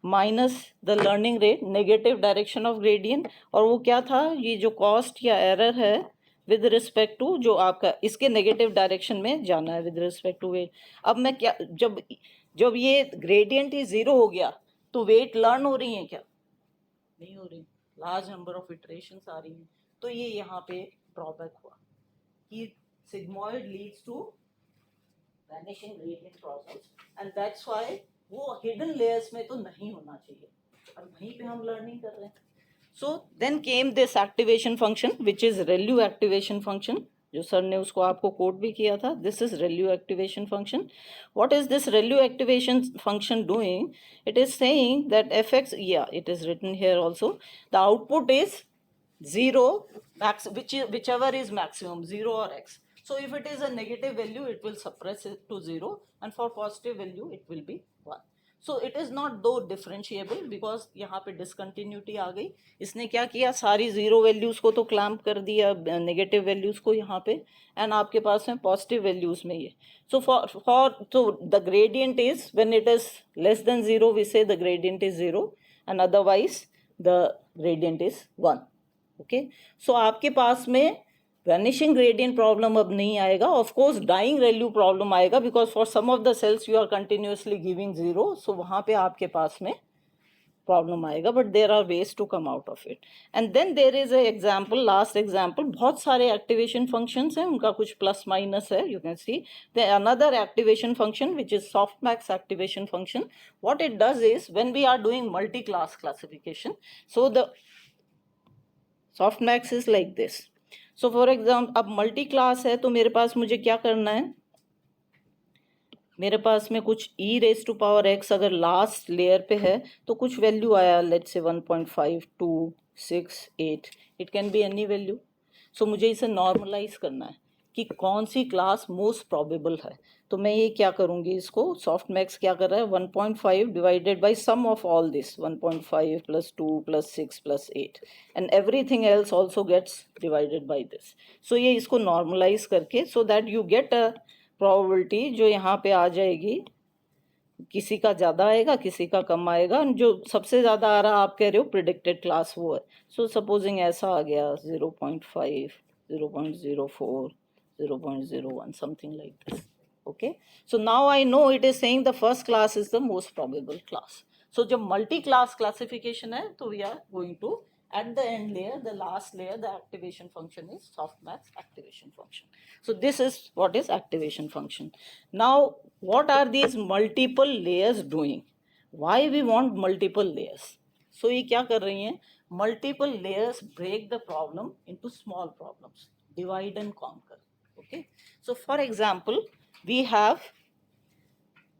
minus the learning rate, negative direction of gradient. और वो क्या था? ये जो कॉस्ट या एरर है विद रिस्पेक्ट टू जो आपका इसके नेगेटिव डायरेक्शन में जाना है विद रिस्पेक्ट टू वेट. अब मैं क्या, जब ये ग्रेडियंट ही 0 हो गया तो वेट लर्न हो रही है क्या? नहीं हो रही. लार्ज नंबर ऑफ इटरेशंस आ रही हैं. तो ये यहाँ पे ड्रॉबैक हुआ कि sigmoid leads to vanishing gradient problems, and that's why वो hidden layers में तो नहीं होना चाहिए, और वहीं पे हम learning कर रहे हैं. So then came this activation function which is ReLU activation function, जो सर ने उसको आपको कोड भी किया था. This is ReLU activation function. What is this ReLU activation function doing? It is saying that fx, yeah, it is written here also, the output is 0, max, whichever is maximum, 0 or x. So if it is a negative value, it will suppress it to 0, and for positive value, it will be 1. So it is not though differentiable, because यहाँ पे discontinuity आ गई. इसने क्या किया? सारी 0 values को तो clamp कर दिया, negative values को यहाँ पे, and आपके पास में positive values में ये. So so the gradient is, when it is less than 0, we say the gradient is 0, and otherwise the gradient is 1. Okay. So आपके पास में वैनिशिंग ग्रेडियंट प्रॉब्लम अब नहीं आएगा. Of course dying ReLU problem आएगा, because for some of the cells you are continuously giving 0, so वहाँ पे आपके पास में प्रॉब्लम आएगा, but there are ways to come out of it. And then there is a example, last example. बहुत सारे activation functions हैं, उनका कुछ प्लस माइनस है. You can see the another activation function which is softmax activation function. What it does is, when we are doing multi class classification, so the softmax is like this. So for example अब multi class है तो मेरे पास मुझे क्या करना है? मेरे पास में कुछ e⁻x अगर लास्ट लेयर पे है तो कुछ वैल्यू आया, let's say 1.5, 2, 6, 8, it can be any value. So मुझे इसे नॉर्मलाइज करना है. कि कौन सी क्लास मोस्ट प्रोबेबल है। तो मैं ये क्या करूँगी, इसको सॉफ्टमैक्स क्या कर रहा है, 1.5 divided by sum of all this, 1.5 + 2 + 6 + 8 and everything else also gets divided by this. So ये इसको नॉर्मलाइज करके so that you get a probability जो यहाँ पे आ जाएगी, किसी का ज़्यादा आएगा किसी का कम आएगा, जो सबसे ज़्यादा आ रहा आप कह रहे हो प्रिडिक्टेड क्लास वो है। सो सपोजिंग ऐसा आ गया 0.5, 0.04, 0.01, something like this. Okay, so now I know it is saying the first class is the most probable class. So जब multi class classification है तो we are going to at the end layer, the last layer, the activation function is softmax activation function. So this is what is activation function. Now what are these multiple layers doing? Why we want multiple layers? So ये क्या कर रही हैं, multiple layers break the problem into small problems, divide and conquer. Okay, so for example we have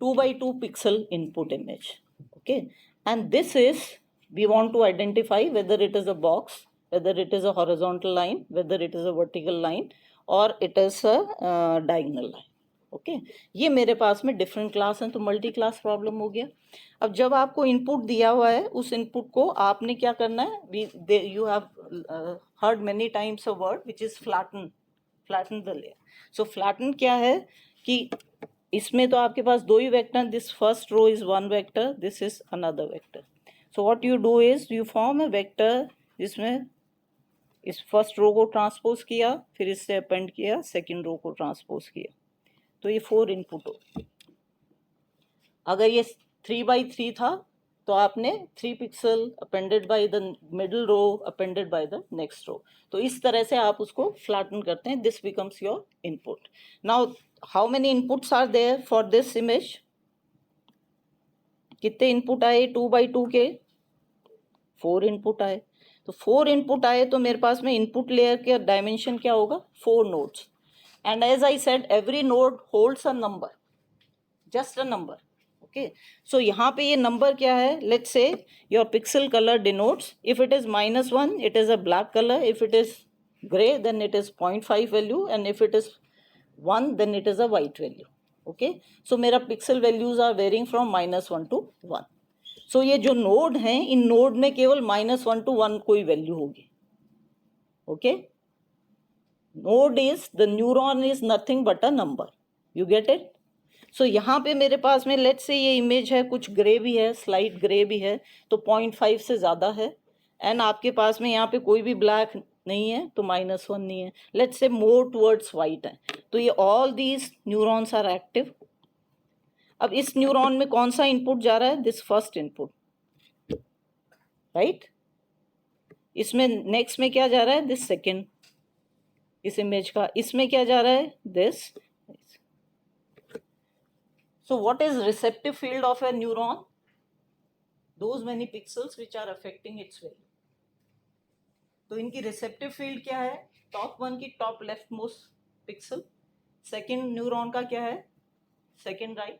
2 by 2 pixel input image. Okay, and this is, we want to identify whether it is a box, whether it is a horizontal line, whether it is a vertical line or it is a diagonal line. Okay ये मेरे पास में different class हैं तो multi class problem हो गया। अब जब आपको इनपुट दिया हुआ है उस इनपुट को आपने क्या करना है, you have heard many times a word which is flatten, flatten the layer. So flatten क्या है कि इसमें तो आपके पास दो ही vector, this first row is one vector, this is another vector. So what you do is you form a vector जिसमें इस फर्स्ट रो को ट्रांसपोज किया, फिर इससे अपेंड किया, सेकंड रो को ट्रांसपोज किया, तो ये 4 इनपुट हो। अगर ये 3 by 3 था तो आपने 3 pixel appended by the middle row appended by the next row. तो इस तरह से आप उसको फ्लैटन करते हैं, this becomes your input. Now how many inputs are there for this image, कितने इनपुट आए 2 by 2 के, 4 इनपुट आए। तो 4 इनपुट आए तो मेरे पास में इनपुट लेयर के डायमेंशन क्या होगा, 4 nodes, and as I said every node holds a number, just a number. Okay so यहाँ पे ये नंबर क्या है, let's say your pixel colour denotes, if it is -1 it is a black colour, if it is grey then it is 0.5 value and if it is 1 then it is a white value. Okay so मेरा pixel values are varying from -1 to 1। सो ये जो node हैं इन node में केवल -1 to 1 कोई value होगी। Okay node is the neuron is nothing but a number, you get it. So यहाँ पे मेरे पास में लेट्स से ये इमेज है, कुछ ग्रे भी है, स्लाइट ग्रे भी है, तो 0.5 से ज़्यादा है, एंड आपके पास में यहाँ पे कोई भी ब्लैक नहीं है तो -1 नहीं है, लेट्स से मोर टुवर्ड्स वाइट है, तो ये all these neurons are active. अब इस न्यूरॉन में कौन सा इनपुट जा रहा है, दिस फर्स्ट इनपुट, राइट। इसमें नेक्स्ट में क्या जा रहा है, दिस सेकेंड, इस इमेज का, इसमें क्या जा रहा है, this. So what is receptive field of a neuron? Those many pixels which are affecting its value. तो इनकी रिसेप्टिव फील्ड क्या है, टॉप वन की top left most pixel, second neuron का क्या है, सेकेंड राइट,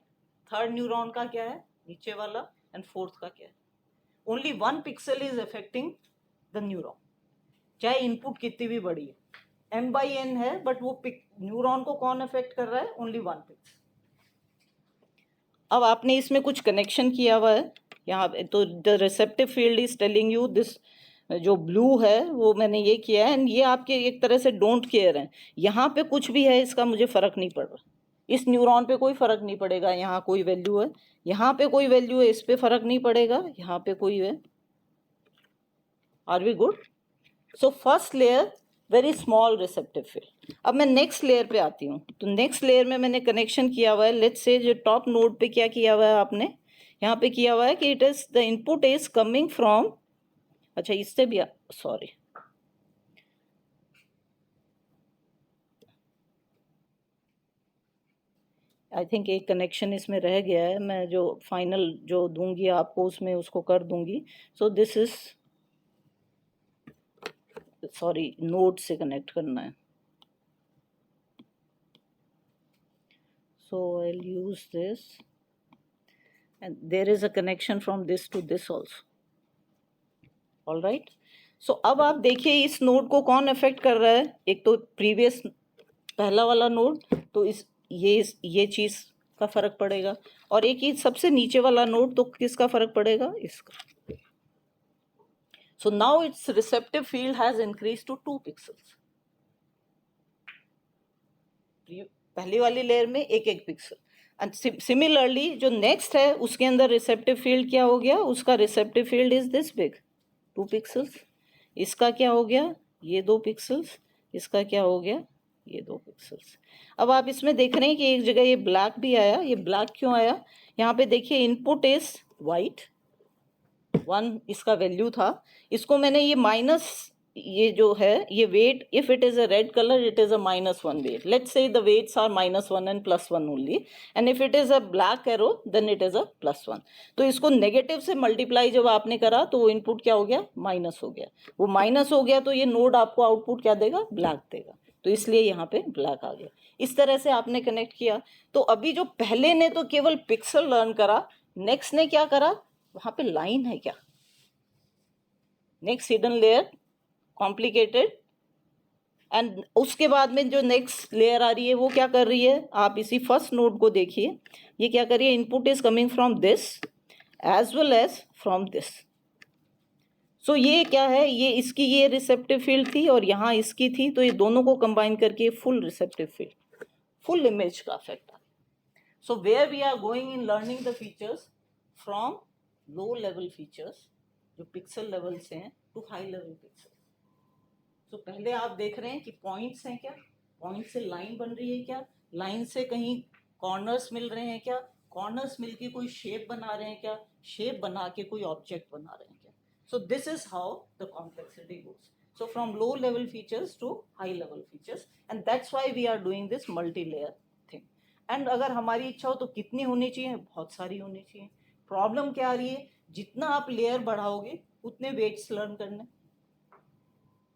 थर्ड न्यूरॉन का क्या है, नीचे वाला, एंड फोर्थ का क्या है। Only 1 pixel is affecting the neuron, चाहे इनपुट कितनी भी बड़ी है, m/n है, बट वो न्यूरॉन को कौन अफेक्ट कर रहा है, ओनली 1 पिक्सल। अब आपने इसमें कुछ कनेक्शन किया हुआ है यहाँ पे, तो the receptive field is telling you this, जो ब्लू है वो मैंने ये किया है, एंड ये आपके एक तरह से डोंट केयर है, यहाँ पे कुछ भी है इसका मुझे फर्क नहीं पड़ रहा, इस न्यूरॉन पे कोई फर्क नहीं पड़ेगा, यहाँ कोई वैल्यू है, यहाँ पे कोई वैल्यू है, इस पे फर्क नहीं पड़ेगा, यहाँ पे कोई है। Are we good? So first layer very small receptive field. अब मैं नेक्स्ट लेयर पे आती हूँ, तो नेक्स्ट लेयर में मैंने कनेक्शन किया हुआ है, लेट्स से जो टॉप नोड पे क्या किया हुआ है आपने, यहाँ पे किया हुआ है कि it is the input is coming from, अच्छा इससे भी, सॉरी आई थिंक एक कनेक्शन इसमें रह गया है, मैं जो फाइनल जो दूंगी आपको उसमें उसको कर दूंगी। सो दिस इज, सॉरी नोड से कनेक्ट करना है, so I'll use this and there is a connection from this to this also, all right। so अब आप देखिए इस नोड को कौन अफेक्ट कर रहा है, एक तो प्रीवियस पहला वाला नोड तो ये चीज़ का फर्क पड़ेगा, और एक ही सबसे नीचे वाला नोड तो किसका फर्क पड़ेगा, इसका। So now it's receptive field has increase to 2 pixels. पहली वाली लेयर में एक एक पिक्सल, एंड सिमिलरली जो नेक्स्ट है उसके अंदर रिसेप्टिव फील्ड क्या हो गया, उसका receptive field is this big, 2 pixels. इसका क्या हो गया, ये 2 पिक्सल्स। इसका क्या हो गया, ये 2 पिक्सल्स। अब आप इसमें देख रहे हैं कि एक जगह ये ब्लैक भी आया, ये ब्लैक क्यों आया, यहाँ पे देखिए इनपुट इज वाइट, 1 इसका वैल्यू था, इसको मैंने ये माइनस, ये जो है ये weight, if it is a red colour it is a -1 weight, let's say the weights are -1 and +1 only, and if it is a black arrow then it is a +1। तो इसको नेगेटिव से multiply जब आपने करा तो वो input क्या हो गया, माइनस हो गया, वो माइनस हो गया तो ये नोड आपको आउटपुट क्या देगा, ब्लैक देगा, तो इसलिए यहाँ पे ब्लैक आ गया। इस तरह से आपने कनेक्ट किया। तो अभी जो पहले ने तो केवल पिक्सल लर्न करा, नेक्स्ट ने क्या करा, वहां पे लाइन है क्या, next hidden layer complicated, and उसके बाद में जो नेक्स्ट लेयर आ रही है वो क्या कर रही है, आप इसी फर्स्ट नोड को देखिए, ये क्या कर रही है, input is coming from this as well as from this. So ये क्या है, ये इसकी ये रिसेप्टिव फील्ड थी और यहाँ इसकी थी, तो ये दोनों को कंबाइन करके full receptive field, full image का इफेक्ट आ। So where we are going in learning the features from low level features जो पिक्सल लेवल से हैं टू हाई लेवल पिक्सल। तो पहले आप देख रहे हैं कि पॉइंट्स हैं क्या, पॉइंट से लाइन बन रही है क्या, लाइन से कहीं कॉर्नर्स मिल रहे हैं क्या, कॉर्नर्स मिलके कोई शेप बना रहे हैं क्या, शेप बना के कोई ऑब्जेक्ट बना रहे हैं क्या। So this is how the complexity goes, so from low level features to high level features, and that's why we are doing this multi layer thing. And अगर हमारी इच्छा हो तो कितनी होनी चाहिए, बहुत सारी होनी चाहिए। प्रॉब्लम क्या आ रही है, जितना आप लेयर बढ़ाओगे उतने वेट्स लर्न करने।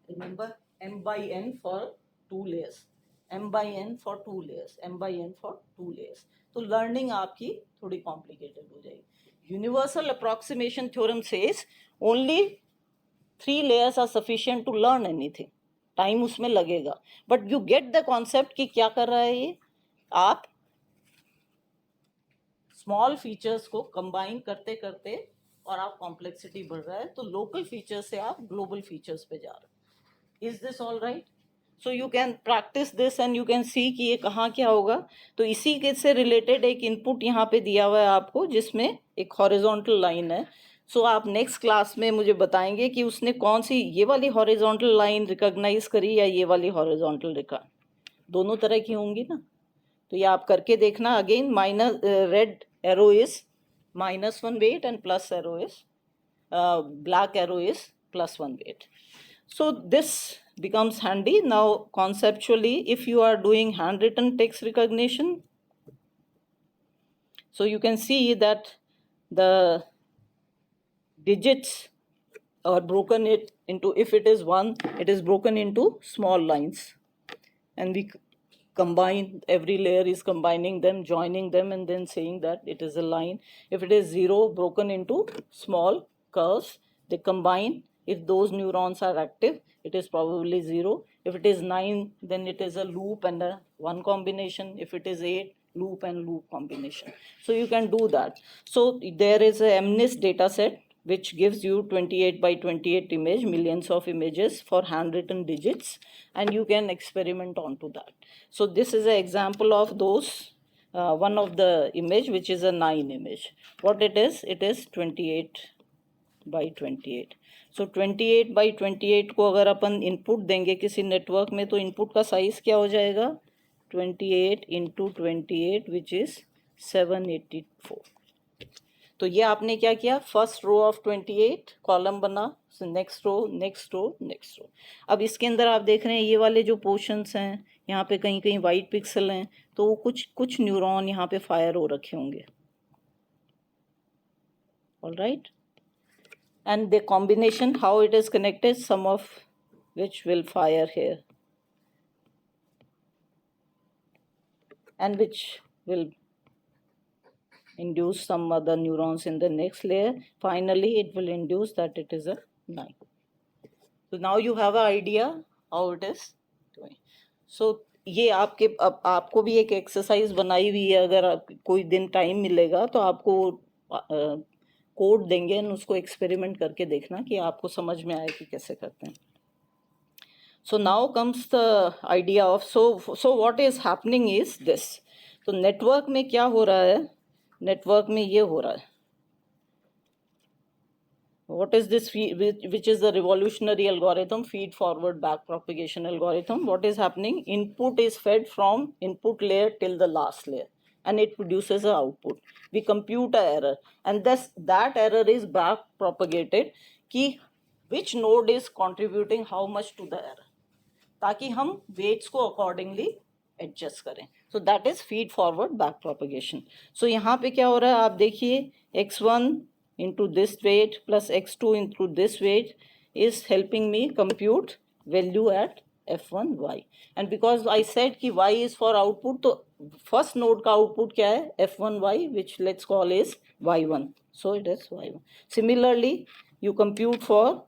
Remember m by n for 2 layers, m by n for 2 layers, m by n for 2 layers। तो लर्निंग आपकी थोड़ी कॉम्प्लिकेटेड हो जाएगी। Universal approximation theorem says only 3 layers are sufficient to learn anything, time उसमें लगेगा, but you get the concept कि क्या कर रहा है ये, आप स्मॉल फीचर्स को कंबाइन करते करते और आप कॉम्प्लेक्सिटी बढ़ रहा है, तो लोकल फीचर्स से आप ग्लोबल फीचर्स पे जा रहे हैं। Is this all right? So you can practice this and you can see कि ये कहाँ क्या होगा। तो इसी के से रिलेटेड एक इनपुट यहाँ पे दिया हुआ है आपको, जिसमें एक हॉरिजॉन्टल लाइन है। सो आप नेक्स्ट क्लास में मुझे बताएंगे कि उसने कौन सी ये वाली हॉरिजॉन्टल लाइन रिकॉग्नाइज करी या ये वाली हॉरिजॉन्टल रेखा, दोनों तरह की होंगी ना। तो ये आप करके देखना। Again minus red arrow is -1 weight and plus arrow is black arrow is +1 weight. So this becomes handy now conceptually if you are doing handwritten text recognition. So you can see that the digits are broken it into, if it is 1 it is broken into small lines, and we combine, every layer is combining them, joining them, and then saying that it is a line. If it is 0, broken into small curves, they combine. If those neurons are active, it is probably 0. If it is 9, then it is a loop and a 1 combination. If it is 8, loop and loop combination. So you can do that. So there is a MNIST data set which gives you 28 by 28 image, millions of images for handwritten digits, and you can experiment onto that. So this is an example of those, one of the image which is a 9 image. What it is 28 by 28. So 28 by 28 को अगर अपन input देंगे किसी network में, तो input का size क्या हो जाएगा, 28 into 28 which is 784. तो ये आपने क्या किया, फर्स्ट रो ऑफ 28 कॉलम बना, next row next row next row. अब इसके अंदर आप देख रहे हैं ये वाले जो पोर्शंस हैं, यहाँ पे कहीं कहीं वाइट पिक्सल हैं, तो वो कुछ न्यूरॉन यहाँ पे फायर हो रखे होंगे। All right, and the combination how it is connected, some of which will fire here and which will induce some other neurons in the next layer. Finally it will induce that it is a 9. So now you have an idea how it is doing. So ये आपके आपको भी एक exercise बनाई हुई है, अगर आप कोई दिन टाइम मिलेगा तो आपको कोड देंगे एंड उसको एक्सपेरिमेंट करके देखना कि आपको समझ में आए कि कैसे करते हैं. So now comes the idea of, so what is happening is this. तो नेटवर्क में क्या हो रहा है, नेटवर्क में ये हो रहा है. What is this, which is the revolutionary algorithm, feed forward back propagation algorithm? What is happening? Input is fed from input layer till the last layer and it produces an output. We compute an error and that error is back propagated कि which node is contributing how much to the error, ताकि हम weights को accordingly adjust करें. So that is feed forward back propagation. So यहाँ पे क्या हो रहा है आप देखिए, x1 into this weight plus x2 into this weight is helping me compute value at f1y. and because I said कि y is for output, तो first node का output क्या है, f1y, which let's call is y1. so it is y1. Similarly you compute for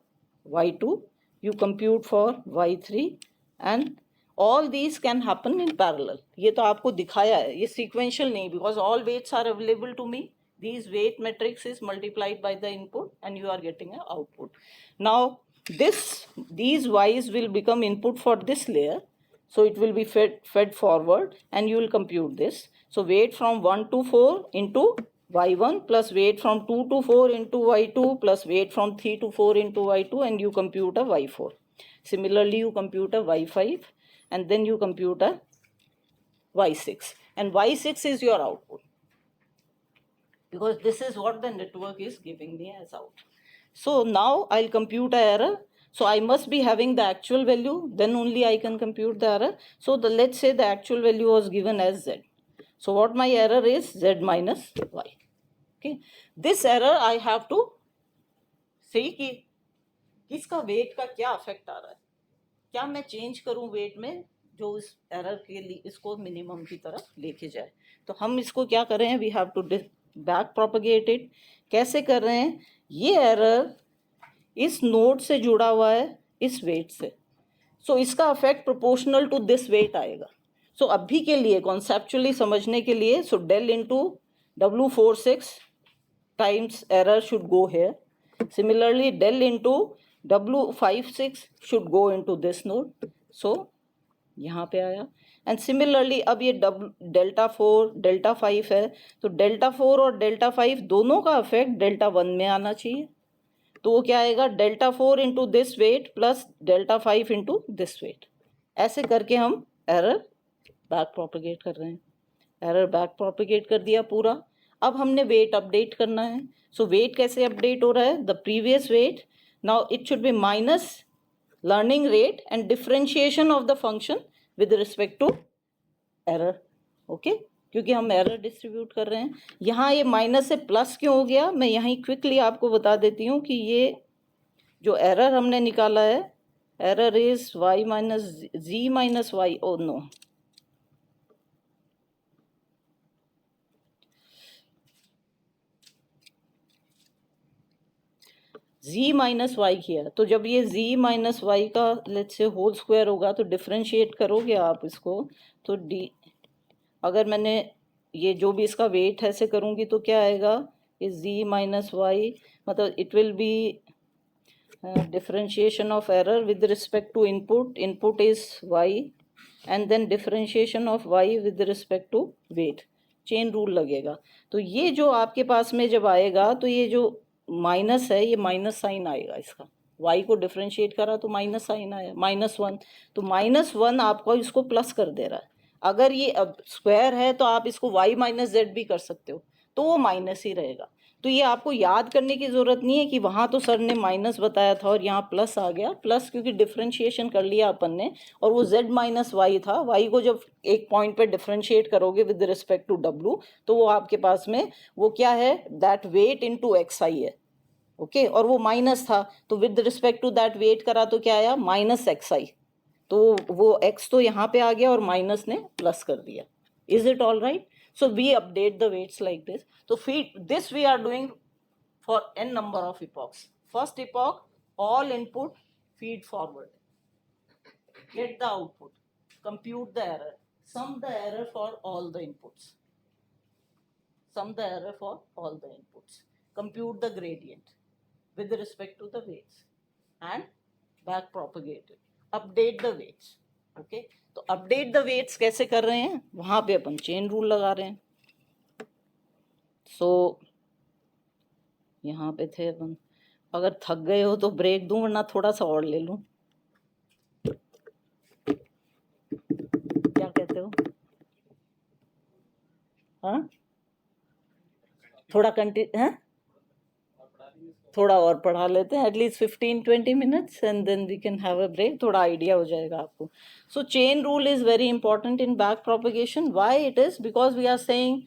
y2, you compute for y3 and all these can happen in parallel. ये तो आपको दिखाया है, ये sequential नहीं, because all weights are available to me. These weight matrix is multiplied by the input and you are getting an output. Now these y's will become input for this layer, so it will be fed forward and you will compute this. So weight from 1 to 4 into y1 plus weight from 2 to 4 into y2 plus weight from 3 to 4 into y2 and you compute a y4. Similarly, you compute a y5 and then you compute a y6 and y6 is your output, because this is what the network is giving me as out. So now I'll compute a error. So I must be having the actual value, then only I can compute the error. So let's say the actual value was given as z. So what my error is, z minus y. Okay, this error I have to see कि किसका wait का क्या affect आ रहा है, क्या मैं change करूं wait में जो इस एरर के लिए इसको मिनिमम की तरफ लेके जाए. तो हम इसको क्या कर रहे हैं, we have to back propagate it. कैसे कर रहे हैं, ये एरर इस नोड से जुड़ा हुआ है इस वेट से, सो इसका affect proportional to this weight आएगा. सो अभी के लिए कॉन्सेप्चुअली समझने के लिए, so del into W46 times error should go here. Similarly, del into W56 should go into this node. So यहाँ पे आया. एंड सिमिलरली अब ये डेल्टा 4 डेल्टा 5 है, तो डेल्टा 4 और डेल्टा 5 दोनों का इफेक्ट डेल्टा 1 में आना चाहिए. तो वो क्या आएगा, delta 4 into this weight plus delta 5 into this weight. ऐसे करके हम एरर बैक प्रोपगेट कर रहे हैं. एरर बैक प्रोपगेट कर दिया पूरा. अब हमने वेट अपडेट करना है. सो वेट कैसे अपडेट हो रहा है, the previous weight, now it should be minus learning rate and differentiation of the function with respect to error. Okay, क्योंकि हम एरर डिस्ट्रीब्यूट कर रहे हैं. यहाँ ये माइनस से प्लस क्यों हो गया, मैं यहीं क्विकली आपको बता देती हूँ कि ये जो एरर हमने निकाला है, error is y minus z minus y. Oh no, z minus Y किया. तो जब ये z माइनस वाई का लेट्स से होल स्क्वायर होगा तो डिफरेंशिएट करोगे आप इसको, तो d, अगर मैंने ये जो भी इसका वेट है ऐसे करूँगी तो क्या आएगा, इज z माइनस वाई, मतलब it will be differentiation of error with respect to input is y and then differentiation of y with respect to weight, chain rule लगेगा. तो ये जो आपके पास में जब आएगा तो ये जो माइनस है, ये माइनस साइन आएगा इसका. y को डिफरेंशिएट करा तो माइनस साइन आया, -1, तो -1 आपको इसको प्लस कर दे रहा है. अगर ये अब स्क्वायर है तो आप इसको y माइनस जेड भी कर सकते हो, तो वो माइनस ही रहेगा. तो ये आपको याद करने की ज़रूरत नहीं है कि वहाँ तो सर ने माइनस बताया था और यहाँ प्लस आ गया. प्लस क्योंकि डिफरेंशिएशन कर लिया अपन ने, और वो z माइनस वाई था. y को जब एक पॉइंट पे डिफरेंशिएट करोगे विद रिस्पेक्ट टू w, तो वो आपके पास में वो क्या है, दैट वेट इनटू xi है. ओके, और वो माइनस था तो with respect to that weight करा तो क्या आया, माइनस xi. तो वो x तो यहाँ पे आ गया और माइनस ने प्लस कर दिया. Is it all right? So we update the weights like this. So this we are doing for n number of epochs. First epoch, all input feed forward, get the output. compute the error, sum the error for all the inputs, sum the error for all the inputs, compute the gradient with respect to the weights and back propagate it, update the weights. Okay, तो update the weights कैसे कर रहे हैं, वहां पे अपन chain rule लगा रहे हैं. सो यहाँ पे थे अपन. अगर थक गए हो तो ब्रेक दूं, वरना थोड़ा सा और ले लूं. क्या कहते हो? हाँ, थोड़ा हैं, थोड़ा और पढ़ा लेते हैं, at least 15-20 minutes, and then we can have a break. थोड़ा आइडिया हो जाएगा आपको. So chain rule is very important in back propagation. Why it is? Because we are saying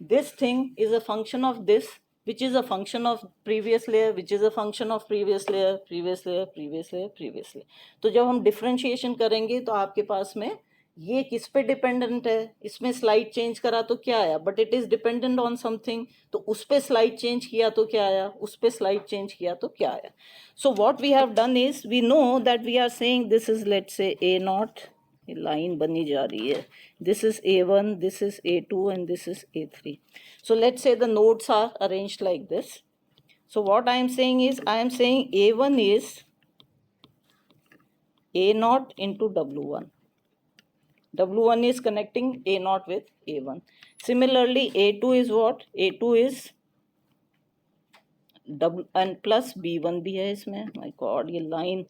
this thing is a function of this, which is a function of previous layer, which is a function of previous layer, previous layer, previous layer, previous layer. तो जब हम differentiation करेंगे तो आपके पास में ये किस पे डिपेंडेंट है, इसमें स्लाइड चेंज करा तो क्या आया, but it is dependent on something, तो उस पे स्लाइड चेंज किया तो क्या आया, उस पे स्लाइड चेंज किया तो क्या आया. So what we have done is, we know that we are saying this is, let's say a not, line बनी जा रही है, this is A1, this is A2, and this is A3. So let's say the nodes are arranged like this. So what I am saying is, I am saying A1 is A0 into W1. W1 is connecting A0 with A1. Similarly, A2 is what? A2 is W and plus B1 भी है इसमें. My God, ये line.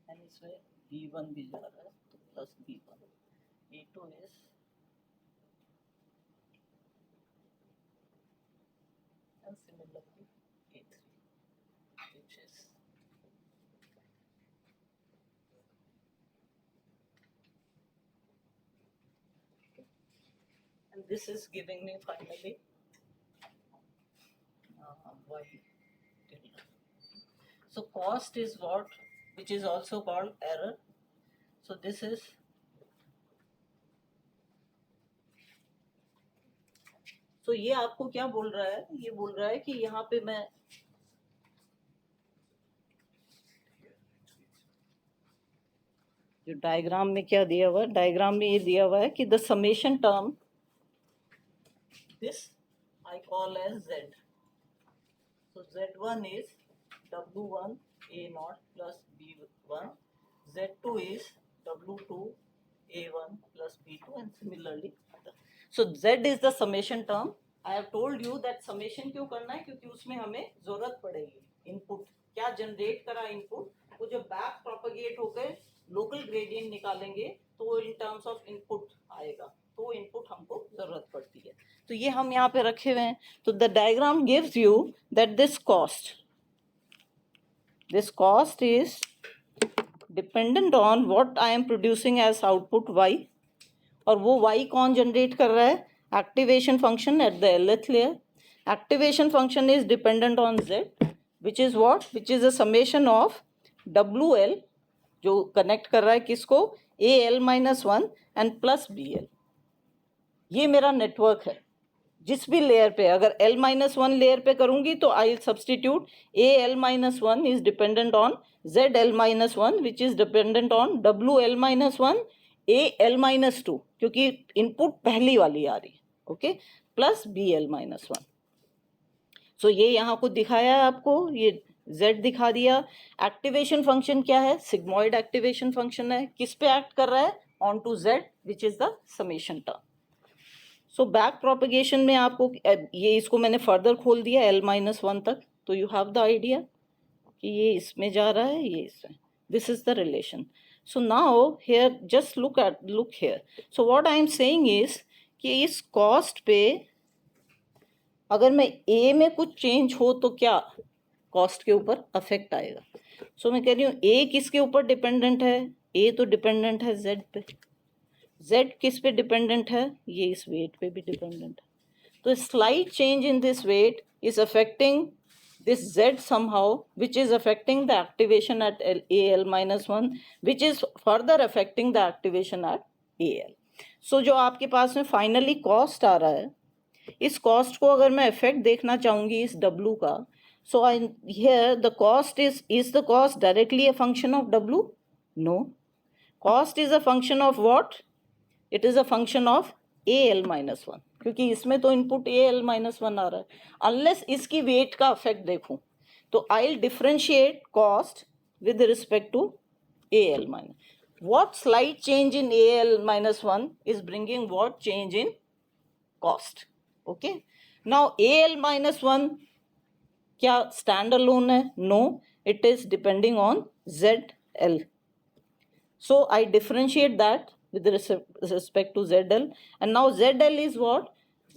And इसमें B1 भी जा रहा है, तो plus B1. A2 is and similarly A3, which is and this is giving me finally y tilde. So cost is what, which is also called error. So this is so ये आपको क्या बोल रहा है, ये बोल रहा है कि यहाँ पे मैं जो डायग्राम में क्या दिया हुआ है, डायग्राम में ये दिया हुआ है कि the summation term, this I call as Z. So Z1 is W1 A0 plus B1, Z2 is W2 A1 plus B2, and similarly other. So Z is the summation term. I have told you that summation क्यों करना है, क्योंकि उसमें हमें जरूरत पड़ेगी. Input क्या generate करा, इनपुट वो जब बैक प्रोपगेट होकर लोकल ग्रेडियंट निकालेंगे तो वो इन टर्म्स ऑफ इनपुट आएगा, तो वो इनपुट हमको जरूरत पड़ती है. तो ये हम यहाँ पे रखे हुए हैं. तो the diagram gives you that this cost is dependent on what I am producing as output y, और वो y कौन जनरेट कर रहा है, activation function at the lth layer. Activation function is dependent on z, which is what, which is a summation of wl, जो connect कर रहा है किसको, al-1 and plus bl. ये मेरा नेटवर्क है. जिस भी लेयर पे अगर l-1 लेयर पे करूंगी तो I substitute al-1 is dependent on zl-1, which is dependent on wl-1 al-2, क्योंकि इनपुट पहली वाली आ रही है. Okay, plus bl-1. सो ये यहाँ को दिखाया है आपको, ये z दिखा दिया. एक्टिवेशन फंक्शन क्या है, सिग्मॉइड एक्टिवेशन फंक्शन है. किस पे एक्ट कर रहा है, on to z, which is the summation term. So back propagation में आपको ये, इसको मैंने फर्दर खोल दिया l-1 तक, तो यू हैव द आइडिया कि ये इसमें जा रहा है, ये इसमें. This is the relation. So now here just look here. So what I am saying is कि इस कॉस्ट पे अगर मैं ए में कुछ चेंज हो तो क्या कॉस्ट के ऊपर अफेक्ट आएगा. सो मैं कह रही हूँ ए किसके ऊपर डिपेंडेंट है, ए तो डिपेंडेंट है जेड पे. Z किस पे डिपेंडेंट है, ये इस वेट पे भी डिपेंडेंट है. तो slight change in this weight is affecting this Z somehow, which is affecting the activation at AL minus 1, which is further affecting the activation at AL. So जो आपके पास में फाइनली कॉस्ट आ रहा है, इस कॉस्ट को अगर मैं इफेक्ट देखना चाहूंगी इस W का, so here the cost is the cost directly a function of W? No. Cost is a function of what? It is a function of AL minus 1, क्योंकि इसमें तो इनपुट AL minus 1 आ रहा है. Unless इसकी wait का effect देखूं तो I'll differentiate cost with respect to AL minus. What slight change in AL minus 1 is bringing what change in cost? Okay. Now AL minus 1 क्या stand alone है? No, it is depending on ZL. So I differentiate that with respect to ZL, and now ZL is what?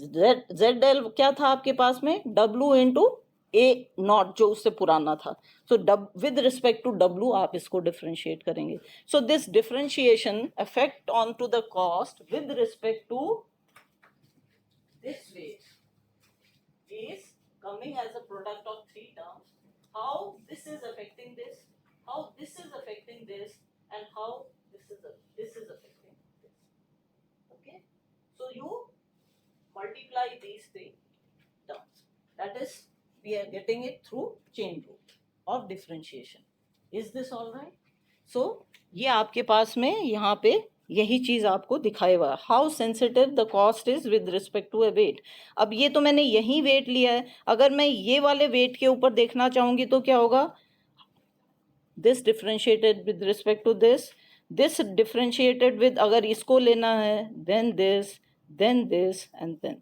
ZL क्या था आपके पास में? W into A not जो उससे पुराना था. So with respect to W आप इसको differentiate करेंगे. So this differentiation effect onto the cost with respect to this weight is coming as a product of three terms. How this is affecting this, how this is affecting this, and how this is affecting this. Okay, so you multiply these three terms. That is, we are getting it through chain rule of differentiation. Is this all right? So ये आपके पास में यहाँ पे यही चीज आपको दिखाएगा, how sensitive the cost is with respect to a weight. अब ये तो मैंने यही वेट लिया है, अगर मैं ये वाले वेट के ऊपर देखना चाहूंगी तो क्या होगा? This differentiated with respect to this differentiated with, अगर इसको लेना है then this and then.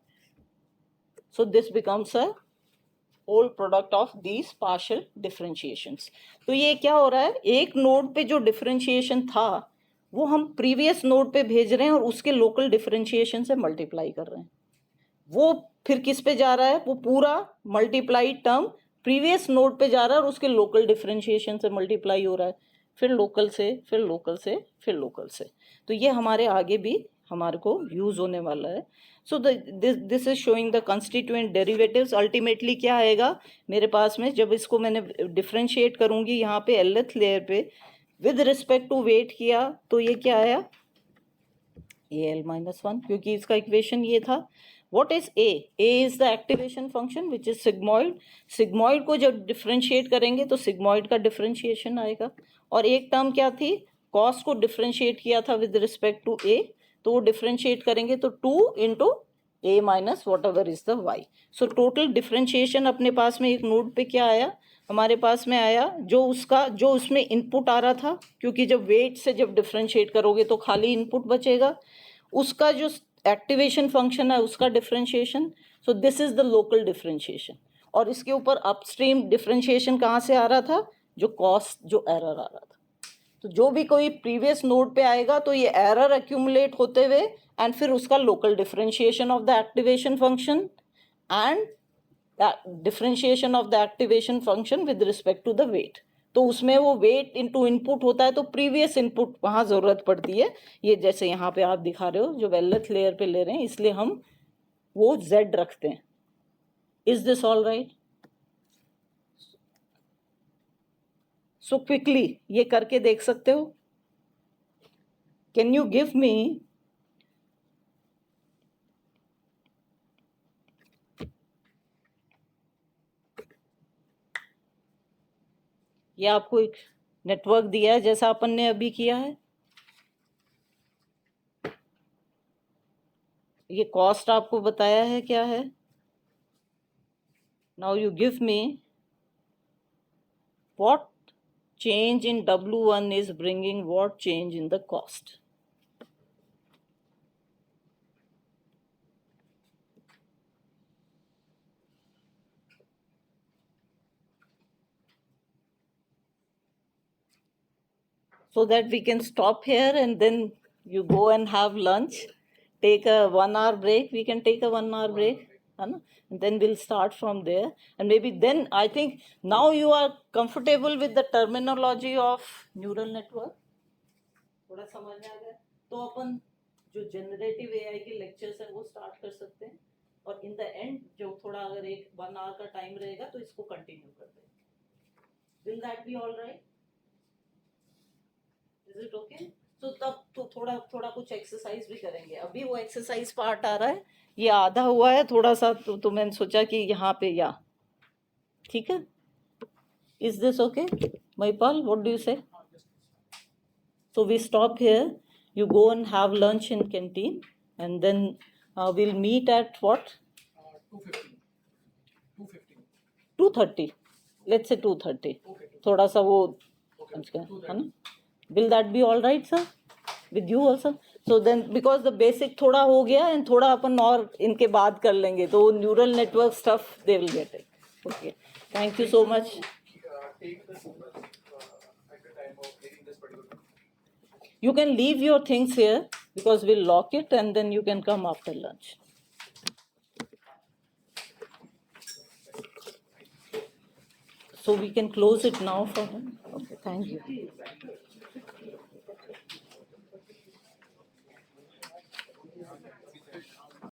So this becomes a whole product of these partial differentiations. तो ये क्या हो रहा है, एक नोड पे जो डिफरेंशिएशन था वो हम प्रीवियस नोड पे भेज रहे हैं और उसके लोकल डिफरेंशिएशन से मल्टीप्लाई कर रहे हैं. वो फिर किस पे जा रहा है? वो पूरा मल्टीप्लाइड टर्म प्रीवियस नोड पे जा रहा है और उसके लोकल डिफरेंशिएशन से मल्टीप्लाई हो रहा है, फिर लोकल से, फिर लोकल से, फिर लोकल से. तो ये हमारे आगे भी हमारे को यूज होने वाला है. सो this is showing the constituent derivatives. Ultimately क्या आएगा मेरे पास में, जब इसको मैंने डिफरेंशिएट करूंगी यहाँ पे एलएथ लेयर पे विद रिस्पेक्ट टू वेट किया तो ये क्या आया? AL minus 1, क्योंकि इसका इक्वेशन ये था. What is A? A is the activation function which is sigmoid. Sigmoid को जब डिफरेंशिएट करेंगे तो sigmoid का डिफरेंशिएशन आएगा. और एक टर्म क्या थी? कॉस्ट को डिफरेंशिएट किया था विद रिस्पेक्ट टू A, तो वो डिफरेंशिएट करेंगे तो 2 into A minus what ever is the Y. So total differentiation अपने पास में एक नोड पे क्या आया हमारे पास में आया, जो उसमें इनपुट आ रहा था, क्योंकि जब वेट से जब डिफरेंशिएट करोगे तो खाली इनपुट बचेगा, उसका जो एक्टिवेशन फंक्शन है उसका differentiation. So this is the local differentiation. और इसके ऊपर अपस्ट्रीम डिफरेंशिएशन कहाँ से आ रहा था? जो कॉस्ट, जो एरर आ रहा था. तो जो भी कोई प्रीवियस नोड पे आएगा तो ये एरर एक्यूमुलेट होते हुए एंड फिर उसका local differentiation of the activation function and differentiation of the activation function with respect to the weight. तो उसमें वो वेट इनटू इनपुट होता है, तो प्रीवियस इनपुट वहाँ ज़रूरत पड़ती है. ये जैसे यहाँ पे आप दिखा रहे हो जो वेलथ लेयर पे ले रहे हैं, इसलिए हम वो Z रखते हैं. Is this all right? So quickly ये करके देख सकते हो. कैन यू गिव मी ये आपको एक नेटवर्क दिया है जैसा अपन ने अभी किया है. ये कॉस्ट आपको बताया है क्या है. Now you give me what change in W1 is bringing what change in the cost. So that we can stop here and then you go and have lunch, take a 1 hour break. We can take a 1 hour break, and then we'll start from there. And maybe then I think now you are comfortable with the terminology of neural network. थोड़ा समझ में आ गया तो अपन जो generative AI के lectures हैं वो start कर सकते हैं. और इन द एंड जो थोड़ा अगर एक 1 आवर का टाइम रहेगा तो इसको कंटिन्यू कर देंगे. Will that be all right? Is it okay? तो तब तो थोड़ा थोड़ा कुछ एक्सरसाइज भी करेंगे. अभी वो एक्सरसाइज पार्ट आ रहा है, ये आधा हुआ है थोड़ा सा, तो मैंने सोचा कि यहाँ पे या ठीक है. Is this okay Mahipal, what do you say? So we stop here. You go and have lunch in canteen, and then we'll meet at what? 2:15. 2:30. Let's say 2:30. Okay. थोड़ा सा वो Okay. है ना? Will that be all right, sir? With you also? So then, because the basic थोड़ा हो गया and थोड़ा अपन और इनके बाद कर लेंगे, तो neural network stuff they will get it. Okay. Thank you so much. Take the syllabus at the time of taking this particular. You can leave your things here because we'll lock it and then you can come after lunch. So we can close it now for him. Okay, thank you.